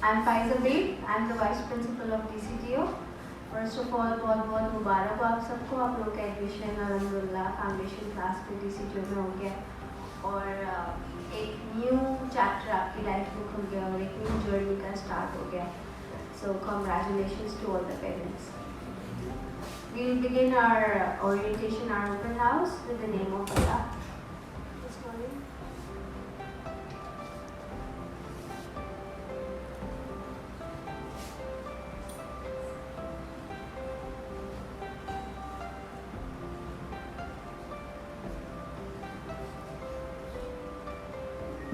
I'm Faiza Babe. I'm the Vice Principal of DCTO. First of all, बहुत मुबारक हो आप सबको. आप लोग का एडमिशन अल्हम्दुलिल्लाह फाउंडेशन क्लास में DCTO में हो गया और एक न्यू चैप्टर आपकी लाइफ में खुल गया और एक न्यू जर्नी का स्टार्ट हो गया. So congratulations to all the parents. We will begin our orientation, our open house with the name of Allah. This morning.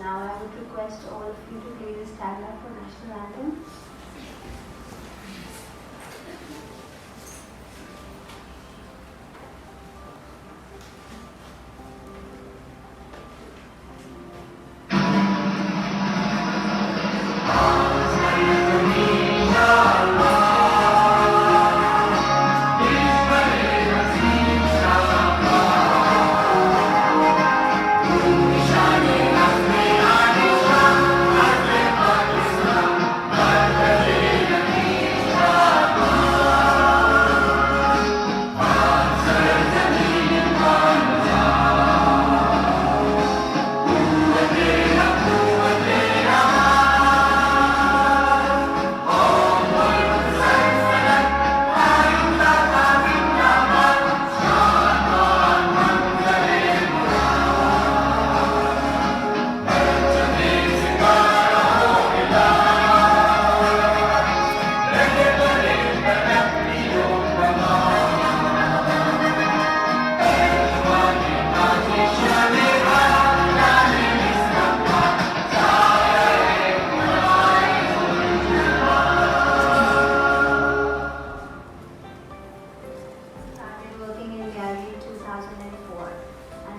Now I would request all of you to please stand up for national anthem.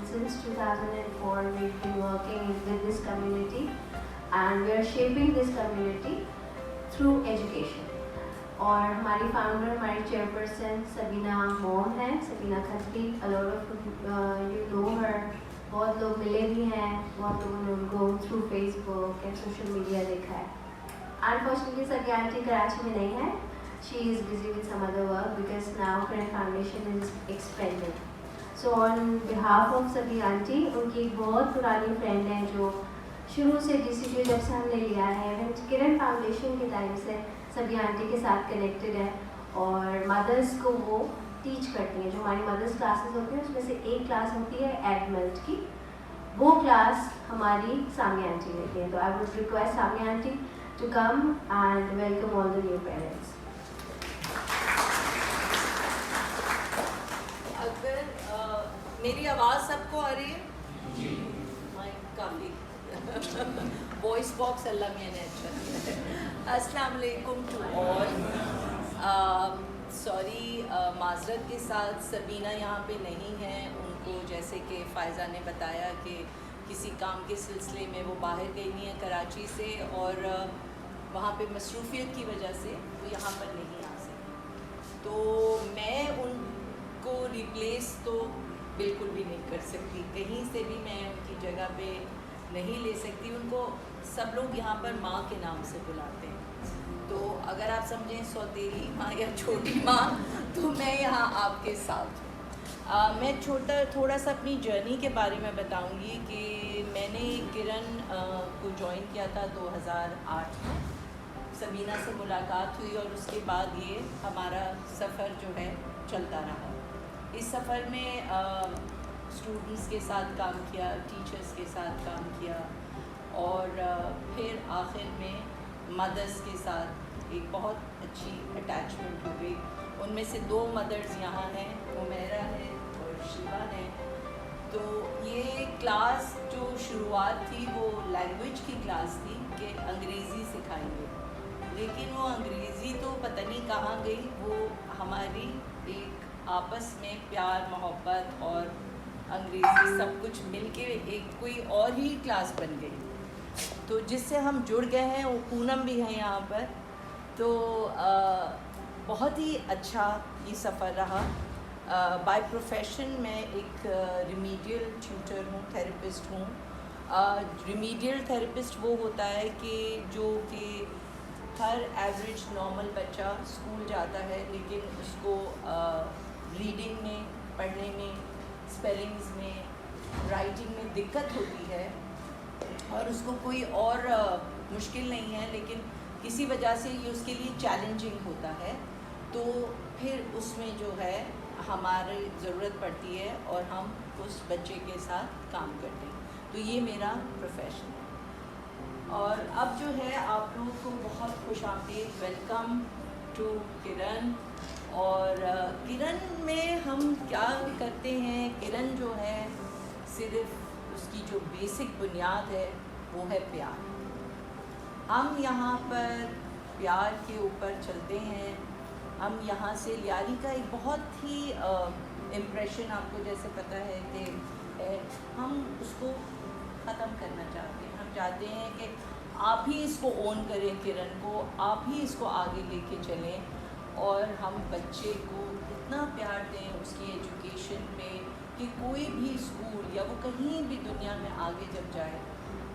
Since 2004, we've been working with this community and we are shaping this community through education. और हमारी founder, हमारी chairperson Sabina मोम है, Sabina Khatri. A lot of you know her. बहुत लोग मिले भी हैं, बहुत लोगों ने उनको through Facebook and social media देखा है. Unfortunately, सभी आंटी कराची में नहीं है. She is busy with some other work because now Current Foundation is expanded. So on behalf of सभी आंटी, उनकी एक बहुत पुरानी फ्रेंड है जो शुरू से DCTO जब से हमने लिया है किरण फाउंडेशन के टाइम से सभी आंटी के साथ कनेक्टेड है और मदर्स को वो टीच करती हैं. जो हमारी मदर्स क्लासेस होती हैं उसमें से एक क्लास होती है एडमल्ट की, वो क्लास हमारी सामी आंटी लेती हैं. तो I would request Sami aunty to come and welcome all the new parents. मेरी आवाज़ सबको आ रही है? जी. काफ़ी वॉइस बॉक्स अल्लाह मैंने अच्छा. अस्सलाम वालेकुम टू ऑल. सॉरी, माजरत के साथ सबीना यहाँ पे नहीं है. उनको जैसे कि फ़ायज़ा ने बताया कि किसी काम के सिलसिले में वो बाहर गई हुई हैं कराची से और वहाँ पे मसरूफ़ियत की वजह से वो यहाँ पर नहीं आ सकती. तो मैं उनको रिप्लेस तो बिल्कुल भी नहीं कर सकती, कहीं से भी मैं उनकी जगह पे नहीं ले सकती. उनको सब लोग यहाँ पर माँ के नाम से बुलाते हैं. तो अगर आप समझें सौतेली माँ या छोटी माँ, तो मैं यहाँ आपके साथ हूँ. मैं थोड़ा सा अपनी जर्नी के बारे में बताऊँगी कि मैंने किरण को ज्वाइन किया था 2008 में. सबीना से मुलाकात हुई और उसके बाद ये हमारा सफ़र जो है चलता रहा. इस सफ़र में स्टूडेंट्स के साथ काम किया, टीचर्स के साथ काम किया और फिर आखिर में मदर्स के साथ एक बहुत अच्छी अटैचमेंट हो गई. उनमें से 2 मदर्स यहाँ हैं, उमेरा है और शिवा है। तो ये क्लास जो शुरुआत थी वो लैंग्वेज की क्लास थी कि अंग्रेज़ी सिखाएंगे, लेकिन वो अंग्रेज़ी तो पता नहीं कहाँ गई। वो हमारी एक आपस में प्यार मोहब्बत और अंग्रेज़ी सब कुछ मिलके एक कोई और ही क्लास बन गई, तो जिससे हम जुड़ गए हैं। वो पूनम भी है यहाँ पर। तो बहुत ही अच्छा ये सफ़र रहा। बाय प्रोफेशन मैं एक रिमीडियल ट्यूटर हूँ, थेरेपिस्ट हूँ। रिमीडियल थेरेपिस्ट वो होता है कि जो कि हर एवरेज नॉर्मल बच्चा स्कूल जाता है, लेकिन उसको रीडिंग में, पढ़ने में, स्पेलिंग्स में, राइटिंग में दिक्कत होती है और उसको कोई और मुश्किल नहीं है, लेकिन किसी वजह से ये उसके लिए चैलेंजिंग होता है। तो फिर उसमें जो है हमारी ज़रूरत पड़ती है और हम उस बच्चे के साथ काम करते हैं। तो ये मेरा प्रोफेशन है। और अब जो है आप लोगों को बहुत खुशामदीद, वेलकम टू किरण। और किरण में हम क्या करते हैं, किरण जो है सिर्फ उसकी जो बेसिक बुनियाद है वो है प्यार। हम यहाँ पर प्यार के ऊपर चलते हैं। हम यहाँ से लियारी का एक बहुत ही इम्प्रेशन आपको जैसे पता है कि हम उसको ख़त्म करना चाहते हैं। हम चाहते हैं कि आप ही इसको ओन करें, किरण को आप ही इसको आगे लेके चलें और हम बच्चे को इतना प्यार दें उसकी एजुकेशन पे कि कोई भी स्कूल या वो कहीं भी दुनिया में आगे जब जाए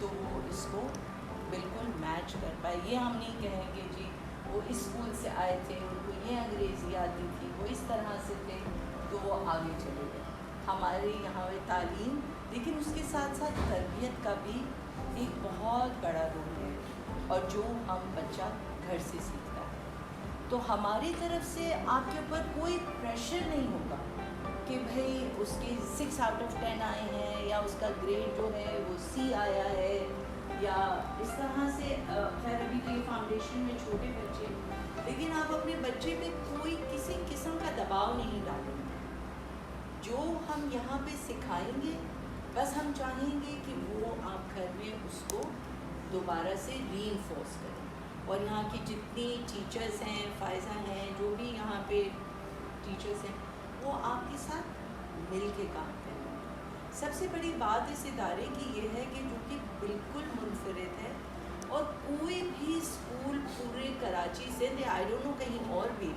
तो वो इसको बिल्कुल मैच कर पाए। ये हम नहीं कहेंगे जी वो इस स्कूल से आए थे, उनको ये अंग्रेज़ी आती थी, वो इस तरह से थे तो वो आगे चले गए। हमारे यहाँ पे तालीम, लेकिन उसके साथ साथ तरबियत का भी एक बहुत बड़ा रोल है और जो हम बच्चा घर से सीखता है। तो हमारी तरफ से आपके ऊपर कोई प्रेशर नहीं होगा कि भाई उसके 6 आउट ऑफ 10 आए हैं या उसका ग्रेड जो है वो C आया है या इस तरह से। खैर अभी तो ये फाउंडेशन में छोटे बच्चे, लेकिन आप अपने बच्चे पे कोई किसी किस्म का दबाव नहीं डालेंगे। जो हम यहाँ पे सिखाएंगे बस हम चाहेंगे कि वो आप घर में उसको दोबारा से रीइंफोर्स करें। और यहाँ की जितनी टीचर्स हैं, फ़ायज़ा हैं, जो भी यहाँ पे टीचर्स हैं, वो आपके साथ मिल के काम करें। सबसे बड़ी बात इस इदारे की ये है कि जो कि बिल्कुल मुनफरिद है और कोई भी स्कूल पूरे कराची से, आई डोंट नो कहीं और भी,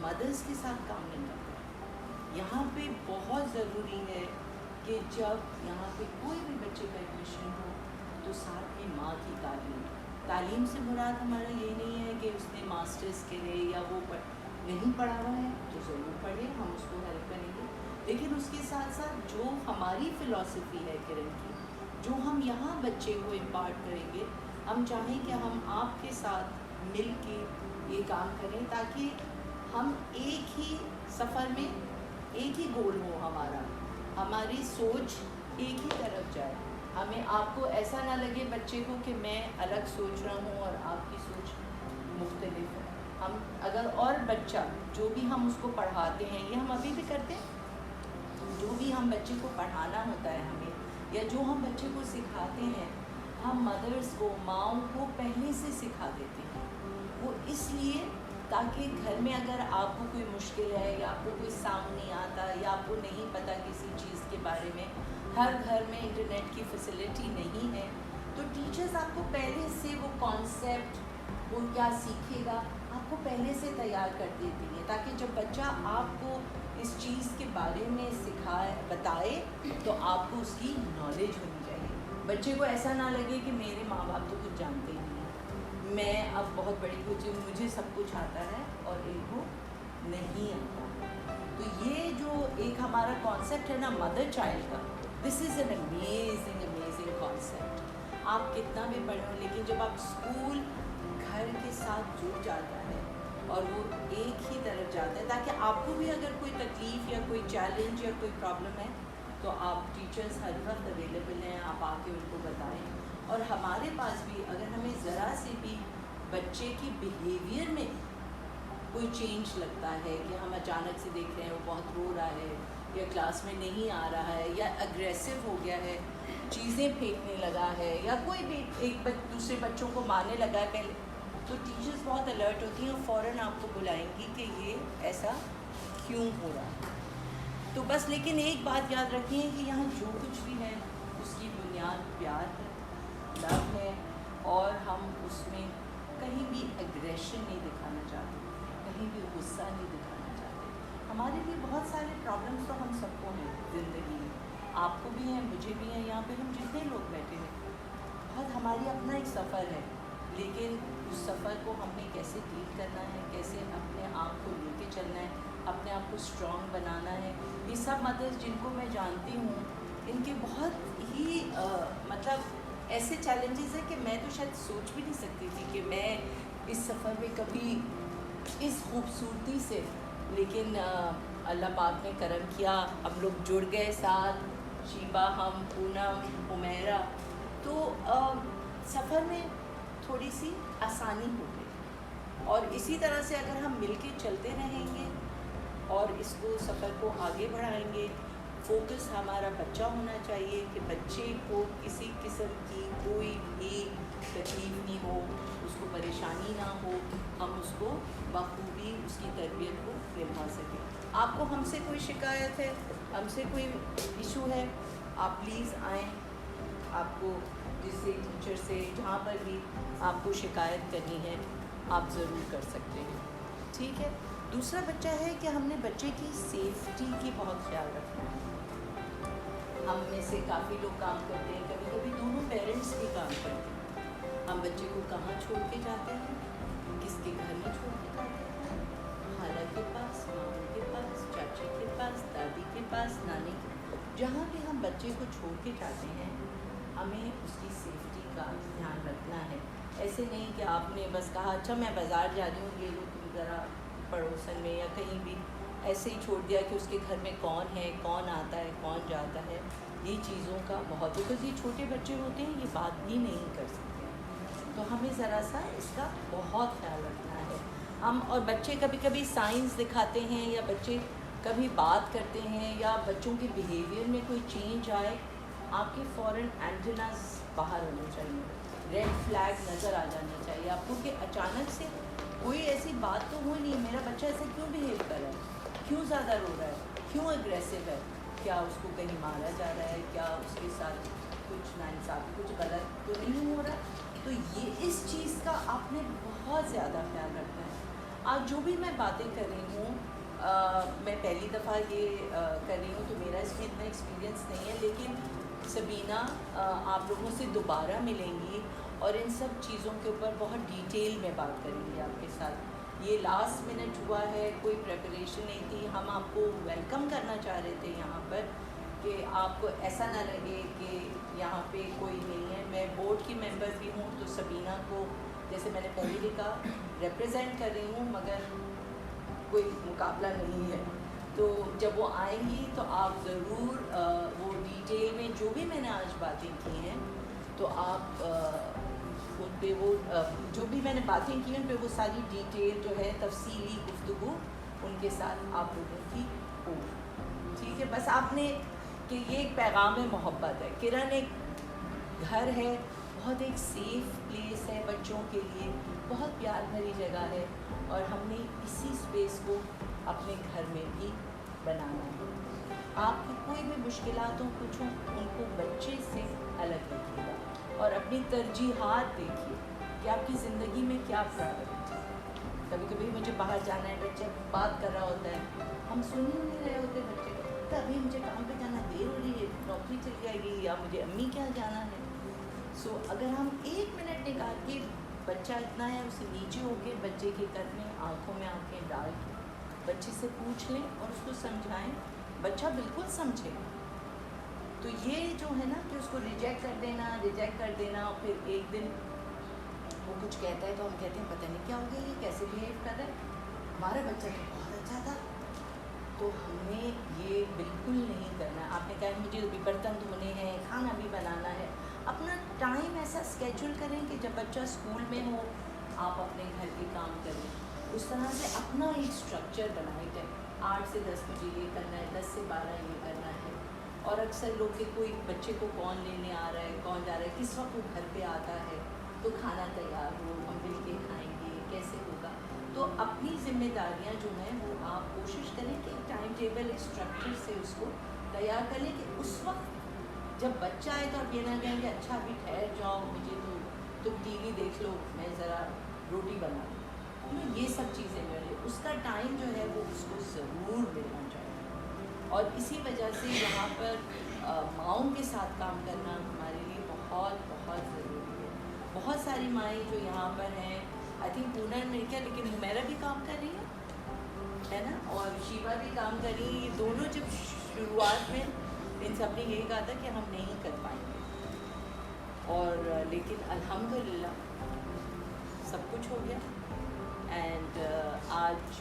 मदर्स के साथ काम नहीं करता। यहाँ पे बहुत ज़रूरी है कि जब यहाँ पे कोई भी बच्चे का एडमिशन हो तो साथ में माँ की तालीम से मुराद हमारा ये नहीं है कि उसने मास्टर्स के लिए या वो नहीं पढ़ा हुआ है तो ज़रूर पढ़े, हम उसको हेल्प करेंगे, लेकिन उसके साथ साथ जो हमारी फ़िलॉसफी है किरण की, जो हम यहाँ बच्चे को इम्पार्ट करेंगे, हम चाहें कि हम आपके साथ मिल के ये काम करें ताकि हम एक ही सफ़र में एक ही गोल हो हमारा, हमारी सोच एक ही तरफ जाए। हमें आपको ऐसा ना लगे बच्चे को कि मैं अलग सोच रहा हूँ और आपकी सोच मुख्तलिफ है। हम अगर और बच्चा जो भी हम उसको पढ़ाते हैं, ये हम अभी भी करते हैं, जो भी हम बच्चे को पढ़ाना होता है हमें या जो हम बच्चे को सिखाते हैं, हम मदर्स को, माँओं को पहले से सिखा देते हैं। वो इसलिए ताकि घर में अगर आपको कोई मुश्किल है या आपको कोई साउंड नहीं आता या आपको नहीं पता किसी चीज़ के बारे में, हर घर में इंटरनेट की फैसिलिटी नहीं है, तो टीचर्स आपको पहले से वो कॉन्सेप्ट, वो क्या सीखेगा, आपको पहले से तैयार कर देती हैं ताकि जब बच्चा आपको इस चीज़ के बारे में बताए तो आपको उसकी नॉलेज होनी चाहिए। बच्चे को ऐसा ना लगे कि मेरे माँ बाप तो कुछ जानते ही नहीं, मैं अब बहुत बड़ी हो चुकी, मुझे सब कुछ आता है और इनको नहीं आता। तो ये जो एक हमारा कॉन्सेप्ट है ना मदर चाइल्ड का, this is an amazing concept. आप कितना भी पढ़ो, लेकिन जब आप स्कूल घर के साथ जुड़ जाता है और वो एक ही तरफ जाता है, ताकि आपको भी अगर कोई तकलीफ़ या कोई चैलेंज या कोई प्रॉब्लम है तो आप टीचर्स हर वक्त अवेलेबल हैं, आप आके उनको बताएं। और हमारे पास भी अगर हमें ज़रा से भी बच्चे की बिहेवियर में कोई चेंज लगता है कि हम अचानक से देख रहे हैं वो बहुत रो रहा है या क्लास में नहीं आ रहा है या अग्रेसिव हो गया है, चीज़ें फेंकने लगा है या कोई भी दूसरे बच्चों को मारने लगा है पहले, तो टीचर्स बहुत अलर्ट होती हैं और फ़ौरन आपको बुलाएंगी कि ये ऐसा क्यों हो रहा है। तो बस लेकिन एक बात याद रखिए कि यहाँ जो कुछ भी है उसकी बुनियाद प्यार है, लव है, और हम उसमें कहीं भी एग्रेशन नहीं दिखाना चाहते, कहीं भी गुस्सा नहीं दिखाना चाहते। हमारे लिए बहुत सारे प्रॉब्लम्स तो हम सबको हैं ज़िंदगी में, आपको भी हैं, मुझे भी हैं, यहाँ पे हम जितने लोग बैठे हैं, बहुत हमारी अपना एक सफ़र है, लेकिन उस सफ़र को हमने कैसे डील करना है, कैसे अपने आप को लेके चलना है, अपने आप को स्ट्रॉन्ग बनाना है। ये सब मदर्स जिनको मैं जानती हूँ, इनके बहुत ही मतलब ऐसे चैलेंजेस हैं कि मैं तो शायद सोच भी नहीं सकती थी कि मैं इस सफ़र में कभी इस खूबसूरती से, लेकिन अल्लाह पाक ने करम किया, हम लोग जुड़ गए साथ, शीबा, हम, पूनम, उमेरा, तो सफ़र में थोड़ी सी आसानी हो गई। और इसी तरह से अगर हम मिलके चलते रहेंगे और इसको सफ़र को आगे बढ़ाएंगे, फोकस हमारा बच्चा होना चाहिए कि बच्चे को किसी किस्म की कोई भी तकलीफ़ नहीं हो, उसको परेशानी ना हो, हम उसको बखूबी उसकी तरबियत को निभा सकें। आपको हमसे कोई शिकायत है, हमसे कोई इशू है, आप प्लीज़ आएँ, आपको जिससे टीचर से जहाँ पर भी आपको शिकायत करनी है आप ज़रूर कर सकते हैं, ठीक है। दूसरा बच्चा है कि हमने बच्चे की सेफ्टी की बहुत ख्याल रखना है। हम में से काफ़ी लोग काम करते हैं, कभी कभी दोनों पेरेंट्स भी काम करते हैं। हम बच्चे को कहाँ छोड़ के जाते हैं, किसके घर में छोड़ के जाते हैं, खाला के पास, मामू के पास, चाची के पास, दादी के पास, नानी के, जहाँ भी हम बच्चे को छोड़ के जाते हैं हमें उसकी सेफ्टी का ध्यान रखना है। ऐसे नहीं कि आपने बस कहा अच्छा मैं बाज़ार जा रही हूँ, ये लो तुम ज़रा पड़ोसन में या कहीं भी, ऐसे ही छोड़ दिया कि उसके घर में कौन है, कौन आता है, कौन जाता है। ये चीज़ों का बहुत, बिकॉज़ ये छोटे बच्चे होते हैं, ये बात भी नहीं कर सकते, तो हमें ज़रा सा इसका बहुत ख्याल रखना है। हम और बच्चे कभी कभी साइंस दिखाते हैं या बच्चे कभी बात करते हैं या बच्चों के बिहेवियर में कोई चेंज आए, आपके फ़ौरन एंटेनास बाहर होने चाहिए, रेड फ्लैग नज़र आ जाना चाहिए आपको कि अचानक से कोई ऐसी बात तो हुई नहीं, मेरा बच्चा ऐसे क्यों बिहेव कर रहा है, क्यों ज़्यादा रो रहा है, क्यों एग्रेसिव है, क्या उसको कहीं मारा जा रहा है, क्या उसके साथ कुछ नाइंसाफ़ी, कुछ गलत तो नहीं हो रहा। तो ये इस चीज़ का आपने बहुत ज़्यादा ख्याल रखना है। आज जो भी मैं बातें कर रही हूँ, मैं पहली दफ़ा ये कर रही हूँ, तो मेरा इसमें इतना एक्सपीरियंस नहीं है, लेकिन सबीना आप लोगों से दोबारा मिलेंगी और इन सब चीज़ों के ऊपर बहुत डिटेल में बात करेंगे आपके साथ। ये लास्ट मिनट हुआ है, कोई प्रेपरेशन नहीं थी, हम आपको वेलकम करना चाह रहे थे यहाँ पर कि आपको ऐसा ना लगे कि यहाँ पे कोई नहीं है। मैं बोर्ड की मेंबर भी हूँ, तो सबीना को जैसे मैंने पहले भी कहा रिप्रेजेंट कर रही हूँ, मगर कोई मुकाबला नहीं है। तो जब वो आएंगी तो आप ज़रूर वो डिटेल में जो भी मैंने आज बातें की हैं, तो आप उन पे वो जो भी मैंने बातें की उन पे वो सारी डिटेल जो है तफसीली गुफ्तगू उनके साथ आप लोगों की हो, ठीक है। बस आपने कि ये एक पैगाम मोहब्बत है। किरण एक घर है, बहुत एक सेफ़ प्लेस है बच्चों के लिए, बहुत प्यार भरी जगह है, और हमने इसी स्पेस को अपने घर में भी बनाना है। आपको कोई भी मुश्किलात हो, कुछ हो, उनको बच्चे से अलग रखिएगा और अपनी तरजीहात देखिए कि आपकी ज़िंदगी में क्या प्रायोरिटी है। कभी कभी मुझे बाहर जाना है, बच्चा बात कर रहा होता है, हम सुन ही नहीं रहे होते बच्चे को, तो अभी मुझे काम पे जाना, देर हो रही है, नौकरी चल जाएगी, या मुझे अम्मी क्या जाना है। सो अगर हम 1 मिनट निकाल के, बच्चा इतना है, उसे नीचे होके बच्चे के कर में आँखों में आँखें डाल के बच्चे से पूछ लें और उसको समझाएं, बच्चा बिल्कुल समझेगा। तो ये जो है ना कि उसको रिजेक्ट कर देना, और फिर एक दिन वो कुछ कहता है तो हम कहते हैं पता नहीं क्या हो गया, ये कैसे बिहेव कर रहा है, हमारा बच्चा तो बहुत अच्छा था। तो हमें ये बिल्कुल नहीं करना। आपने कहा मुझे भी बर्तन धोने हैं, खाना भी बनाना है, अपना टाइम ऐसा स्केड्यूल करें कि जब बच्चा स्कूल में हो आप अपने घर के काम करें, उस तरह से अपना एक स्ट्रक्चर बनाए थे, 8 से 10 मुझे ये करना है, 10 से 12 ये करना है। और अक्सर लोग के कोई बच्चे को कौन लेने आ रहा है, कौन जा रहा है, किस वक्त वो घर पे आता है, तो खाना तैयार हो, हम मिल के खाएँगे, कैसे होगा। तो अपनी जिम्मेदारियाँ जो हैं वो आप कोशिश करें कि एक टाइम टेबल, एक स्ट्रक्चर से उसको तैयार कर लें कि उस वक्त जब बच्चा आए तो आप ये ना कहें कि अच्छा अभी ठहर जाओ, मुझे तो तुम टीवी देख लो, मैं ज़रा रोटी बना लूँ। ये सब चीज़ें मिले, उसका टाइम जो है वो उसको ज़रूर मिलना चाहिए। और इसी वजह से यहाँ पर माँओं के साथ काम करना हमारे लिए बहुत बहुत ज़रूरी है। बहुत सारी माएँ जो यहाँ पर हैं, आई थिंक पूनम में क्या, लेकिन हुमैरा भी काम कर रही है ना, और शिवा भी काम कर रही है। ये दोनों जब शुरुआत में इन सब ने यही कहा था कि हम नहीं कर पाएंगे, और लेकिन अल्हम्दुलिल्लाह सब कुछ हो गया। एंड आज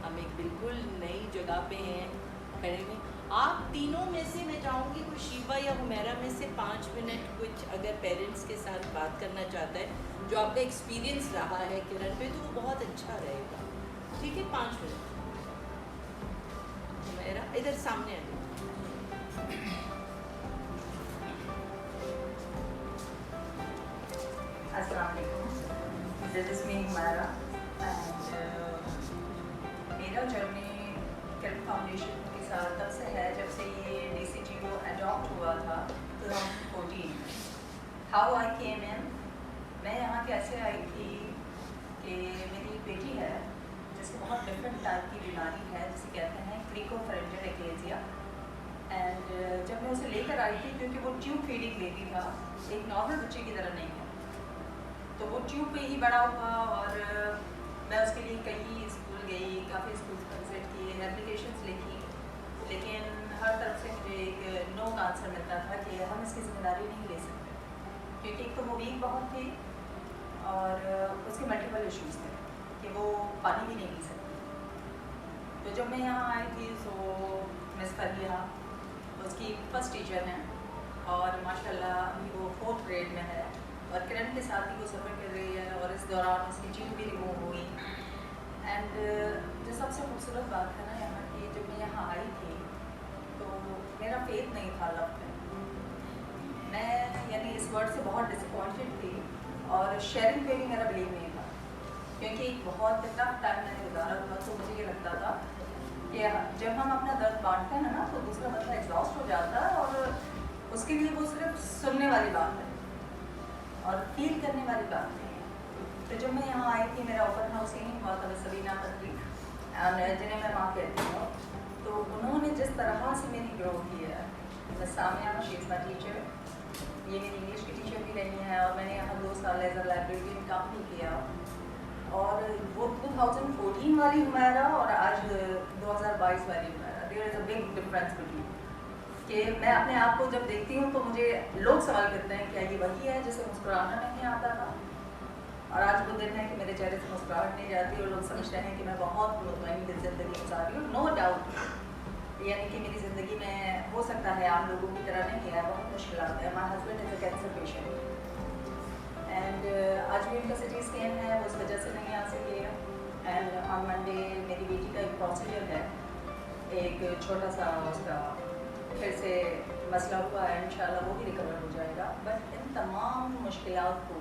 हम एक बिल्कुल नई जगह पे हैं खड़े में। आप तीनों में से मैं चाहूँगी कोई शिवा या हुमैरा में से 5 मिनट कुछ अगर पेरेंट्स के साथ बात करना चाहता है, जो आपका एक्सपीरियंस रहा है किरण पे, तो वो बहुत अच्छा रहेगा। ठीक है, 5 मिनट। हुमैरा इधर सामने आ जाओ। अस्सलाम वालेकुम, this is me Humaira and मेरा जर्नी किरण फाउंडेशन के साथ तब से है जब से ये DCGO अडॉप्ट हुआ था 2014। हाउ आई केम इन, मैं यहाँ कैसे आई थी कि मेरी एक बेटी है जिसको बहुत डिफरेंट टाइप की बीमारी है जिसे कहते हैं क्रिकोफरेंजियल एक्लेजिया। एंड जब मैं उसे लेकर आई थी, क्योंकि वो ट्यूब फीडिंग बेबी था, एक नॉर्मल बच्चे की तरह नहीं है, तो वो ट्यूब पे ही बड़ा हुआ। और मैं उसके लिए कई स्कूल गई, काफ़ी स्कूल विजिट किए, एप्लीकेशंस लिखी, लेकिन हर तरफ से मुझे एक नो का आंसर मिलता था कि हम इसकी जिम्मेदारी नहीं ले सकते, क्योंकि एक तो वो वीक बहुत थी और उसके मल्टीपल इश्यूज़ थे कि वो पानी भी नहीं पी सकती। तो जब मैं यहाँ आई थी तो मिस फरिया उसकी फर्स्ट टीचर हैं, और माशाल्लाह अभी वो 4th ग्रेड में है, और किरण के साथ ही वो सफ़र कर रही है, और इस दौरान उसकी ट्यूब भी रिमूव हुई। एंड जो सबसे खूबसूरत बात है ना यहाँ की, जब मैं यहाँ आई थी तो मेरा फेथ नहीं था लव में। मैं यानी इस वर्ड से बहुत डिसअपॉइंटेड थी, और शेयरिंग पे भी मेरा बिलीव नहीं था, क्योंकि एक बहुत टफ टाइम मैंने गुजारा था। तो मुझे ये लगता था कि जब हम अपना दर्द बांटते हैं ना, तो दूसरा बंदा एग्जॉस्ट हो जाता है, और उसके लिए वो सिर्फ सुनने वाली बात है और फील करने वाली बात नहीं है। तो जब मैं यहाँ आई थी, मेरा ओपन हाउस यहीं हुआ था सबीना पत्री, जिन्हें मैं माँ कहती हूँ। तो उन्होंने जिस तरह से मेरी ग्रो की है, मैं Samiya she is my teacher, ये मेरी इंग्लिश की टीचर भी रही हैं, और मैंने यहाँ 2 साल एज अ लाइब्रेरियन काम भी किया। और वो 2014 वाली हुमैरा और आज 2022 वाली Humaira, there is a big difference between. कि मैं अपने आप को जब देखती हूँ तो मुझे लोग सवाल करते हैं क्या ये वही है जिसे मुस्कुराना नहीं आता था, और आज वो दिन है कि मेरे चेहरे से मुस्कुराहट नहीं जाती, और लोग समझते हैं कि मैं बहुत मुतमईन ज़िंदगी गुजार रही हूँ। नो डाउट, यानी कि मेरी ज़िंदगी में हो सकता है आम लोगों की तरह नहीं है, बहुत मुश्किलात है। My husband is a cancer patient, and आज भी उनका CT स्कैन है, वो उस वजह से नहीं आ सके। एंड ऑन मंडे मेरी बेटी का एक प्रोसीजर है, एक छोटा सा उसका फिर से मसला हुआ है, इंशाल्लाह वो भी रिकवर हो जाएगा। बट इन तमाम मुश्किलात को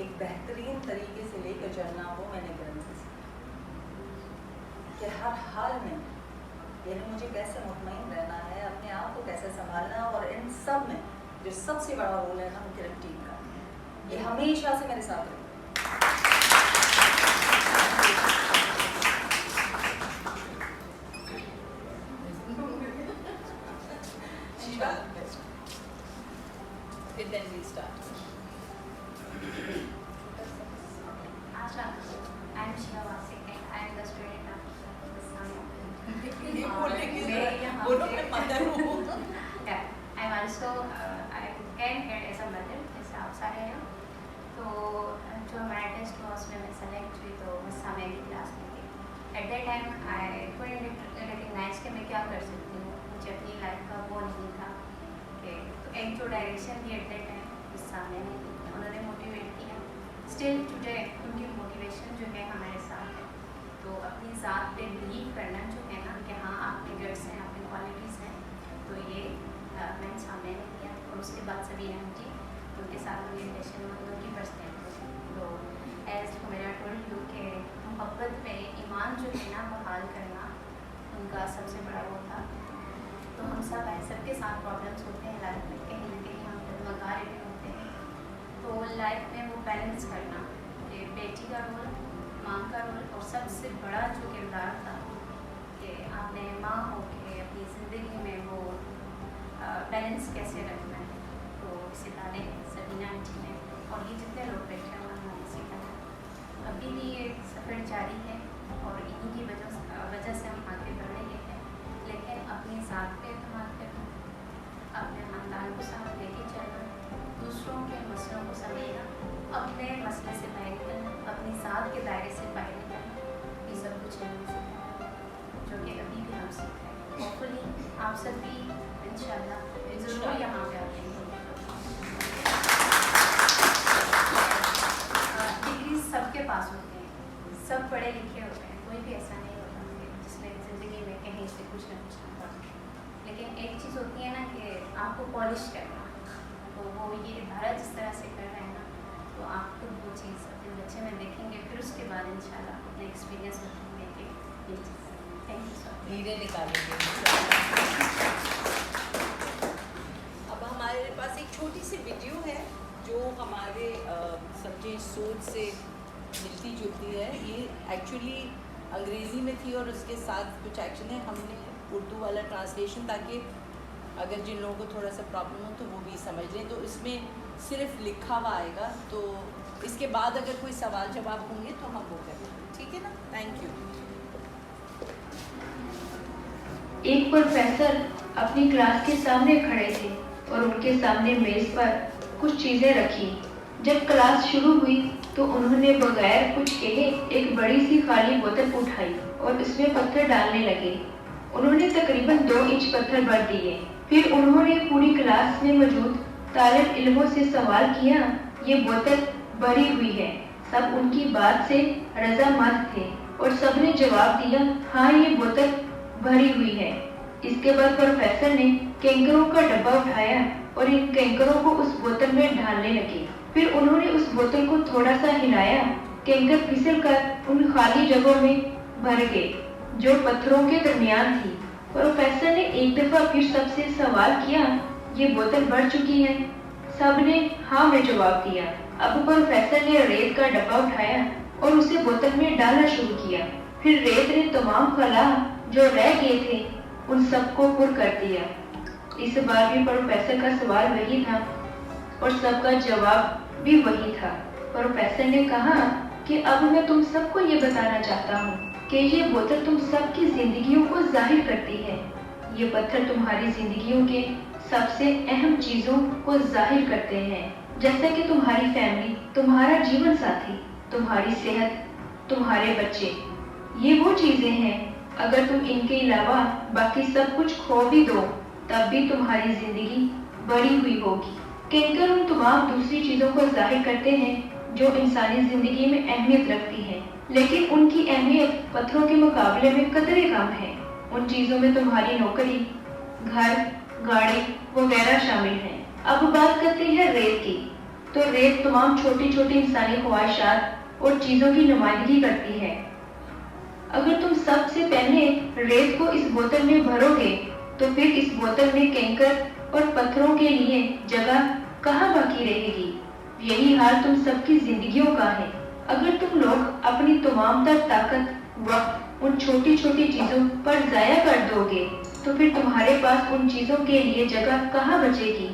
एक बेहतरीन तरीके से लेकर चलना, वो मैंने किरण से सीखा कि हर हाल में यानी मुझे कैसे मुतमईन रहना है, अपने आप को कैसे संभालना, और इन सब में जो सबसे बड़ा रोल है ना, वो किरण टीम का, ये हमेशा से मेरे साथ रही। Then we start. I'm Shiva Vasik and I am the student of Islam. ये बोलने की मैं बोलो मैं मदर हूँ। Yeah, I'm also I can head as a mother, जैसे आप सारे हैं। तो जो हमारा टेस्ट हुआ उसमें मैं सेलेक्ट हुई, तो मैं सामने की क्लास में थी। At that time I couldn't recognize कि मैं क्या कर सकती हूँ, मुझे अपनी लाइफ का वो नहीं था कि तो एक जो डायरेक्शन थी एट दैट टाइम उस सामने नहीं थी, उन्होंने मोटिवेट किया। स्टिल टुडे उनकी मोटिवेशन जो है हमारे साथ है। तो अपनी ज़ात पे बिलीव करना जो है ना कि हाँ आपके गट्स हैं, आपकी क्वालिटीज़ हैं, तो ये मैंने सामने नहीं किया। और उसके बाद सबीना आंटी, उनके साथ मेरी रिलेशन में उनकी पर्सनैलिटी, तो एज मेरा टोल्ड यू के मोहब्बत में ईमान जो है ना बहाल करना उनका सबसे बड़ा वो था। तो हम सब है, सबके साथ प्रॉब्लम्स होते हैं लाइफ में, कहीं ना कहीं हम डगमगा रहे होते हैं। तो लाइफ में वो बैलेंस करना कि बेटी का रोल, माँ का रोल, और सबसे बड़ा जो किरदार था कि आपने माँ हो के अपनी ज़िंदगी में वो बैलेंस कैसे रखना है। तो सितारे सबीना आंटी ने और ये जितने लोग बैठे हैं उन्होंने सिखाया। अभी भी ये सफ़र जारी है और इन्हीं की वजह से हम आगे बढ़ रहे हैं। लेकिन अपनी ज़ात पे एतमाद करना, अपने ख़ानदान को साथ लेके चलना, दूसरों के मसलों को समझना, अपने मसले से बाहर निकलना, अपनी ज़ात के दायरे से बाहर निकलना, ये सब कुछ हमें सिखाया जो कि अभी भी हम सीख रहे हैं। होपफुली आप सब भी इंशाल्लाह ज़रूर यहाँ पे आते हैं। डिग्री सबके पास होते हैं, सब पढ़े लिखे होते हैं, कोई भी ऐसा नहीं होता जिसने ज़िंदगी में कहीं से कुछ ना पढ़ा। लेकिन एक चीज़ होती है ना कि आपको पॉलिश करना, तो वो ये इबारत जिस तरह से कर रहे हैं ना, तो आप खुद वो चीज़ अपने बच्चे में देखेंगे, फिर उसके बाद इंशाल्लाह अपने एक्सपीरियंस में देखेंगे ये चीज़। Thank you sir. हीरे निकालेंगे। अब हमारे पास एक छोटी सी वीडियो है जो हमारे समझे सोच से मिलती जुलती है। ये एक्चुअली अंग्रेज़ी में थी और उसके साथ कुछ एक्शन है, हमने उर्दू वाला ट्रांसलेशन, ताकि अगर जिन लोगों को थोड़ा सा प्रॉब्लम हो तो वो भी समझ लें। तो इसमें सिर्फ लिखा हुआ आएगा, तो इसके बाद अगर कोई सवाल जवाब होंगे तो हम वो करेंगे, ठीक है ना? Thank you. एक प्रोफेसर अपनी क्लास के सामने खड़े थे और उनके सामने मेज पर कुछ चीजें रखी। जब क्लास शुरू हुई तो उन्होंने बगैर कुछ कहे एक बड़ी सी खाली बोतल उठाई और उसमें पत्थर डालने लगे। उन्होंने तकरीबन 2 इंच पत्थर भर दिए। फिर उन्होंने पूरी क्लास में मौजूद तालिब इल्मों से सवाल किया, ये बोतल भरी हुई है। सब उनकी बात से रजामंद थे और सबने जवाब दिया, हाँ ये बोतल भरी हुई है। इसके बाद प्रोफेसर ने कैंकरों का डब्बा उठाया और इन कैंकरों को उस बोतल में डालने लगे। फिर उन्होंने उस बोतल को थोड़ा सा हिलाया, कैंकर फिसलकर उन खाली जगहों में भर गए जो पत्थरों के दरमियान थी। प्रोफेसर ने एक दफा फिर सबसे सवाल किया, ये बोतल भर चुकी है? सबने हाँ में जवाब दिया। अब प्रोफेसर ने रेत का डब्बा उठाया और उसे बोतल में डालना शुरू किया। फिर रेत ने तमाम खला जो रह गए थे उन सबको पुर कर दिया। इस बार भी प्रोफेसर का सवाल वही था और सबका जवाब भी वही था। प्रोफेसर ने कहा कि अब मैं तुम सबको ये बताना चाहता हूँ कि ये बोतल तुम सबकी जिंदगियों को जाहिर करती है। ये पत्थर तुम्हारी जिंदगियों के सबसे अहम चीजों को जाहिर करते हैं, जैसे कि तुम्हारी फैमिली, तुम्हारा जीवन साथी, तुम्हारी सेहत, तुम्हारे बच्चे। ये वो चीजें हैं, अगर तुम इनके अलावा बाकी सब कुछ खो भी दो तब भी तुम्हारी जिंदगी बड़ी हुई होगी। कैंकर उन तमाम दूसरी चीजों को जाहिर करते हैं जो इंसानी जिंदगी में अहमियत रखती हैं, लेकिन उनकी अहमियत पत्थरों के मुकाबले में कदरे कम है। उन चीजों में तुम्हारी नौकरी, घर, गाड़ी वगैरह शामिल हैं। अब बात करते हैं रेत की। तो रेत तमाम छोटी छोटी इंसानी ख्वाहिशात और चीजों की नुमाइंदगी करती है। अगर तुम सबसे पहले रेत को इस बोतल में भरोगे तो फिर इस बोतल में कैंकर और पत्थरों के लिए जगह कहाँ बाकी रहेगी? यही हाल तुम सबकी जिंदगियों का है। अगर तुम लोग अपनी तमाम तर ताकत, वक्त उन छोटी छोटी चीजों पर जाया कर दोगे तो फिर तुम्हारे पास उन चीजों के लिए जगह कहाँ बचेगी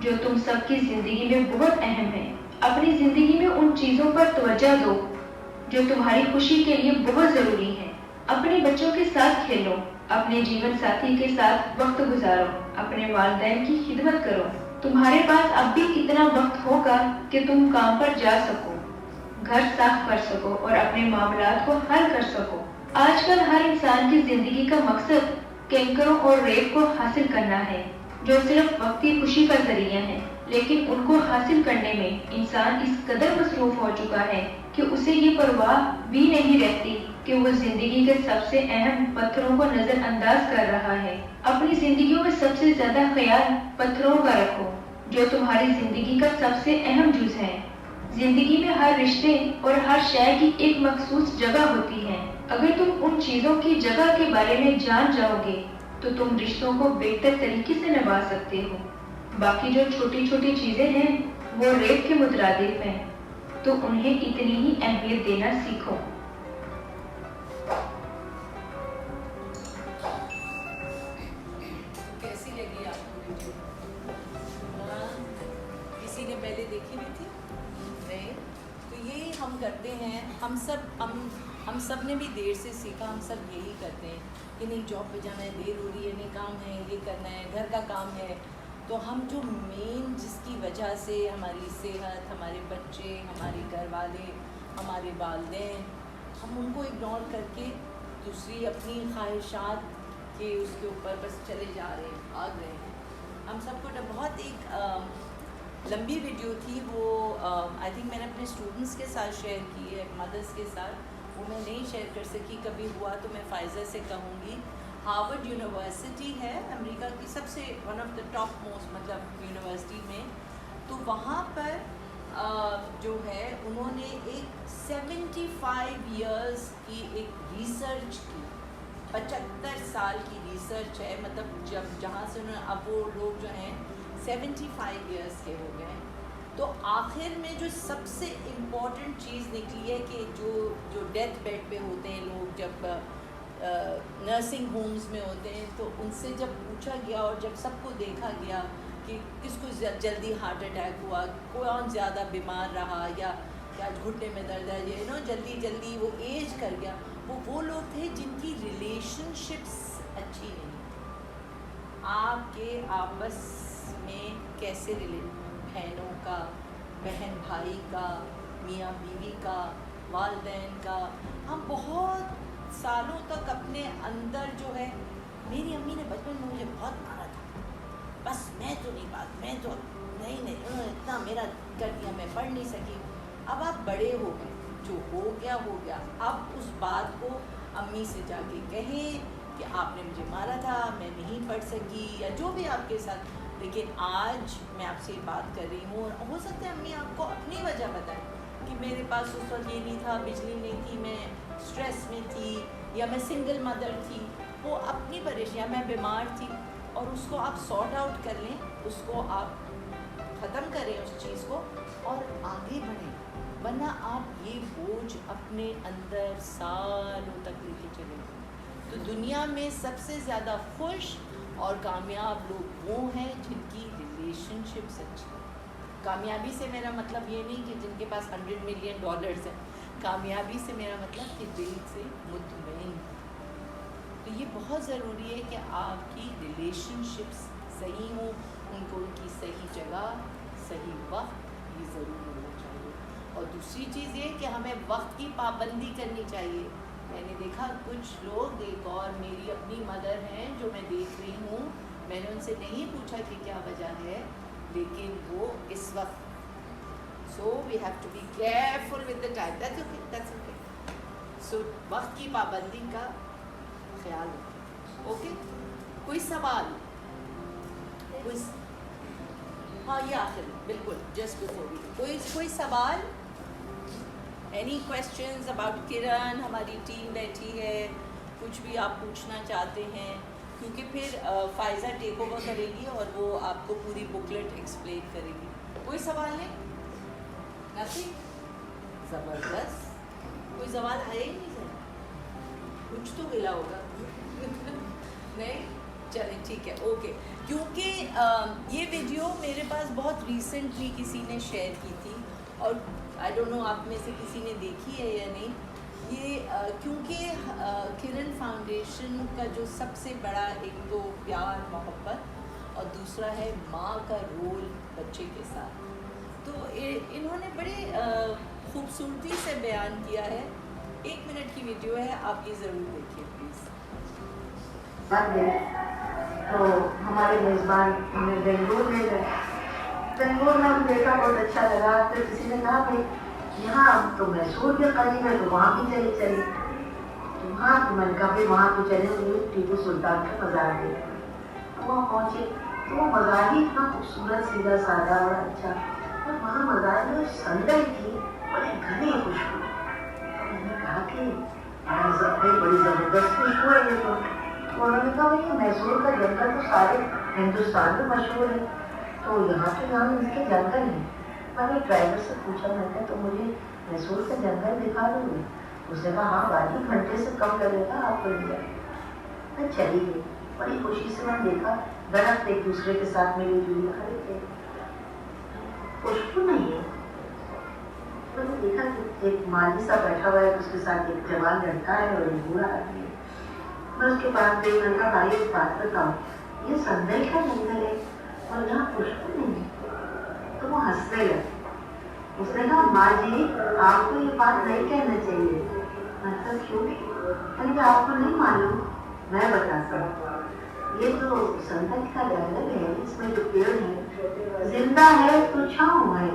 जो तुम सबकी जिंदगी में बहुत अहम है। अपनी जिंदगी में उन चीजों पर तवज्जो दो जो तुम्हारी खुशी के लिए बहुत जरूरी है। अपने बच्चों के साथ खेलो, अपने जीवन साथी के साथ वक्त गुजारो, अपने वालिदैन की खिदमत करो। तुम्हारे पास अब भी इतना वक्त होगा कि तुम काम पर जा सको, घर साफ कर सको और अपने मामलात को हल कर सको। आजकल हर इंसान की जिंदगी का मकसद कैंकरों और रेत को हासिल करना है जो सिर्फ वक्ती खुशी का जरिया है, लेकिन उनको हासिल करने में इंसान इस कदर मसरूफ हो चुका है कि उसे ये परवाह भी नहीं रहती कि वो जिंदगी के सबसे अहम पत्थरों को नजरअंदाज कर रहा है। अपनी जिंदगियों में सबसे ज्यादा ख्याल पत्थरों का रखो जो तुम्हारी जिंदगी का सबसे अहम जुज है। जिंदगी में हर रिश्ते और हर शय की एक मखसूस जगह होती है। अगर तुम उन चीजों की जगह के बारे में जान जाओगे तो तुम रिश्तों को बेहतर तरीके से निभा सकते हो। बाकी जो छोटी छोटी चीजें हैं वो रेत के मुतरादिफ हैं, तो उन्हें इतनी ही अहमियत देना सीखो। कैसी लगी आपको वीडियो? किसी ने पहले देखी भी थी? नहीं? तो ये हम करते हैं, हम सब ने भी देर से सीखा। हम सब यही करते हैं कि नहीं जॉब पे जाना है, देर हो रही है, नहीं काम है, ये करना है, घर का काम है। तो हम जो मेन जिसकी वजह से हमारी सेहत, हमारे बच्चे, हमारे घर वाले, हमारे वालिदैन, हम उनको इग्नोर करके दूसरी अपनी ख्वाहिशात के उसके ऊपर बस चले जा रहे हैं, भाग रहे हैं। हम सबको बहुत एक लंबी वीडियो थी वो, आई थिंक मैंने अपने स्टूडेंट्स के साथ शेयर की है, मदर्स के साथ। वो मैं नहीं शेयर कर सकी, कभी हुआ तो मैं फ़ायज़ा से कहूँगी। हार्वर्ड यूनिवर्सिटी है अमेरिका की सबसे one of the top most मतलब यूनिवर्सिटी में। तो वहाँ पर जो है उन्होंने एक 75 इयर्स की एक रिसर्च की, 75 साल की रिसर्च है। मतलब जब जहाँ से उन्होंने, अब वो लोग जो हैं 75 इयर्स के हो गए। तो आखिर में जो सबसे इम्पॉर्टेंट चीज़ निकली है कि जो डेथ बेड पे होते हैं लोग, जब नर्सिंग होम्स में होते हैं, तो उनसे जब पूछा गया और जब सबको देखा गया कि किसको जल्दी हार्ट अटैक हुआ, कौन ज़्यादा बीमार रहा, या घुटने में दर्द है, ये जल्दी वो एज कर गया, वो लोग थे जिनकी रिलेशनशिप्स अच्छी नहीं। आपके आपस में कैसे बहनों का, बहन भाई का, मियाँ बीवी का, वालिदैन का, हम बहुत सालों तक अपने अंदर जो है, मेरी अम्मी ने बचपन में मुझे बहुत मारा था, बस मैं तो नहीं इतना मेरा कर दिया, मैं पढ़ नहीं सकी। अब आप बड़े हो गए, जो हो गया। अब उस बात को अम्मी से जाके कहें कि आपने मुझे मारा था, मैं नहीं पढ़ सकी, या जो भी आपके साथ। लेकिन आज मैं आपसे बात कर रही हूँ, और हो सकता है अम्मी आपको अपनी वजह बताएं कि मेरे पास उस वक्त ये नहीं था, बिजली नहीं थी, मैं स्ट्रेस में थी, या मैं सिंगल मदर थी, वो अपनी परेशानी, मैं बीमार थी। और उसको आप सॉर्ट आउट कर लें, उसको आप ख़त्म करें उस चीज़ को, और आगे बढ़ें। वरना आप ये बोझ अपने अंदर सालों तक लेके चलेंगे। तो दुनिया में सबसे ज़्यादा खुश और कामयाब लोग वो हैं जिनकी रिलेशनशिप्स अच्छी है। कामयाबी से मेरा मतलब ये नहीं कि जिनके पास $100 मिलियन हैं। कामयाबी से मेरा मतलब कि दिल से मुतमईन। तो ये बहुत ज़रूरी है कि आपकी रिलेशनशिप्स सही हों, उनको उनकी सही जगह, सही वक्त, ये ज़रूर होना चाहिए। और दूसरी चीज़ ये कि हमें वक्त की पाबंदी करनी चाहिए। मैंने देखा कुछ लोग, एक और मेरी अपनी मदर हैं जो मैं देख रही हूँ, मैंने उनसे नहीं पूछा कि क्या वजह है, लेकिन वो इस वक्त, so we have to be careful with the time, that's okay. So वक्त की पाबंदी का ख्याल रखें। ओके, कोई सवाल? हाँ, ये आखिर बिल्कुल जस्ट बिफोर कोई सवाल? एनी क्वेश्चंस अबाउट किरण? हमारी टीम बैठी है, कुछ भी आप पूछना चाहते हैं, क्योंकि फिर फ़ायज़ा टेक ओवर करेगी और वो आपको पूरी बुकलेट एक्सप्लेन करेगी। कोई सवाल नहीं? नथिंग? ज़बरदस्त। कोई सवाल है ही नहीं सर? कुछ तो मिला होगा। नहीं? चलें ठीक है, ओके। क्योंकि ये वीडियो मेरे पास बहुत रिसेंटली किसी ने शेयर की थी, और आई डोंट नो आप में से किसी ने देखी है या नहीं। ये क्योंकि किरण फाउंडेशन का जो सबसे बड़ा, एक तो प्यार मोहब्बत और दूसरा है माँ का रोल बच्चे के साथ। तो इन्होंने बड़े खूबसूरती से बयान किया है। 1 मिनट की वीडियो है, आप ये ज़रूर देखिए प्लीज़। तो हमारे मेज़बान हमें बेंगलुरु ले गए। बेंगलुरु में हम देखा, बहुत अच्छा लगा। तो किसी ने कहा भाई यहाँ तो मैसूर के करीब है, तो वहाँ भी चली। हाँ तो मैंने कहा फिर वहाँ पे चले हुए टीपू सुल्तान का मज़ार देखा। वहाँ पहुँचे तो वो मज़ार ही इतना खूबसूरत सीधा सादा और अच्छा, और वहाँ मज़ार में संदल थी बड़े घने खुशबू। मैंने कहा कि बड़ी ज़बरदस्त खुशबू है ये तो। उन्होंने कहा भाई मैसूर का जंगल तो सारे हिंदुस्तान में मशहूर है, तो यहाँ इसके जंगल हैं। मैंने ड्राइवर से पूछा, मैंने तो मुझे मैसूर का जंगल दिखा दोगे? उसने कहा हाँ बाजी, घंटे से कम लगेगा आपको ले जाए। मैं चली गई, बड़ी खुशी से मैंने देखा दरख्त एक दूसरे के साथ मिली जुली खड़े थे, खुशबू नहीं है। मैंने देखा कि एक माली सा बैठा हुआ है, उसके साथ एक जवान लड़का है और एक बूढ़ा आदमी है। मैं उसके पास गई, मैंने कहा भाई एक बात बताओ, ये संदल का जंगल है और यहाँ खुशबू नहीं है। तो वो हंसने लगे। उसने कहा माँ जी आपको ये बात नहीं कहना चाहिए। मतलब क्यों? मैंने आपको नहीं मालूम, मैं बताता हूँ। ये जो संदल का जंगल है, इसमें जो पेड़ है जिंदा है तो छाँव है,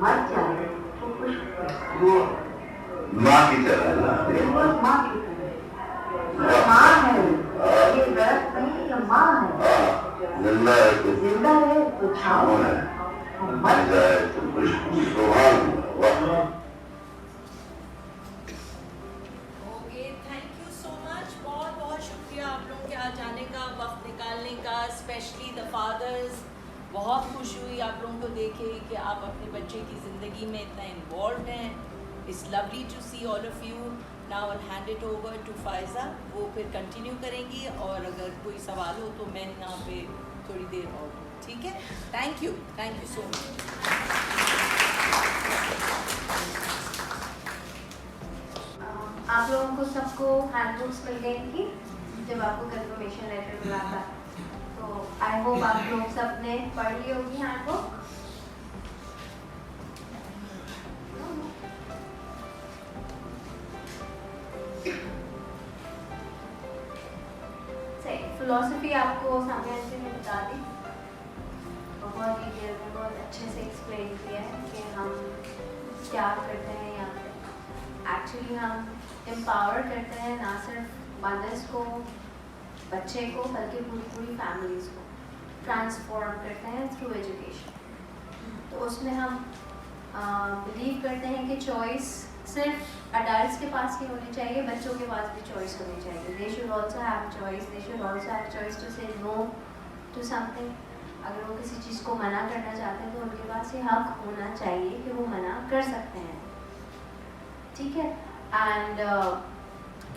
मर जाए तो खुशबू। वो माँ की तरह ना, वो माँ की तरह माँ है। ये दर्द नहीं, ये माँ है। जिंदा है तो छाँव है, मर जाए तो खुशबू। सुभान अल्लाह। Okay, thank you so much. बहुत बहुत शुक्रिया आप लोगों के आज आने का, वक्त निकालने का, स्पेशली द फादर्स। बहुत खुश हुई आप लोगों को देखे कि आप अपने बच्चे की ज़िंदगी में इतना इन्वॉल्व हैं। It's lovely to see all of you. Now I hand it over to Faiza, वो फिर कंटिन्यू करेंगी और अगर कोई सवाल हो तो मैं यहाँ पे थोड़ी देर और, ठीक है? Thank you so much. आप लोगों को सबको हैंडबुक्स मिल गई थी जब आपको कंफर्मेशन लेटर मिला था, तो आई होप आप लोग सब ने पढ़ ली होगी हैंडबुक। फिलॉसफी आपको सामने से मैं बता दी, बहुत डिटेल में बहुत अच्छे से एक्सप्लेन किया है कि हम क्या करते हैं यहाँ पे। एक्चुअली हम एम्पावर करते हैं ना सिर्फ मदर्स को, बच्चे को, बल्कि पूरी फैमिलीज़ को ट्रांसफॉर्म करते हैं थ्रू एजुकेशन। तो उसमें हम बिलीव करते हैं कि चॉइस सिर्फ अडल्ट्स के पास ही होनी चाहिए, बच्चों के पास भी चॉइस होनी चाहिए। They should also have choice, they should also have choice to say no to something. अगर वो किसी चीज़ को मना करना चाहते हैं तो उनके पास ये हक होना चाहिए कि वो मना कर सकते हैं, ठीक है? एंड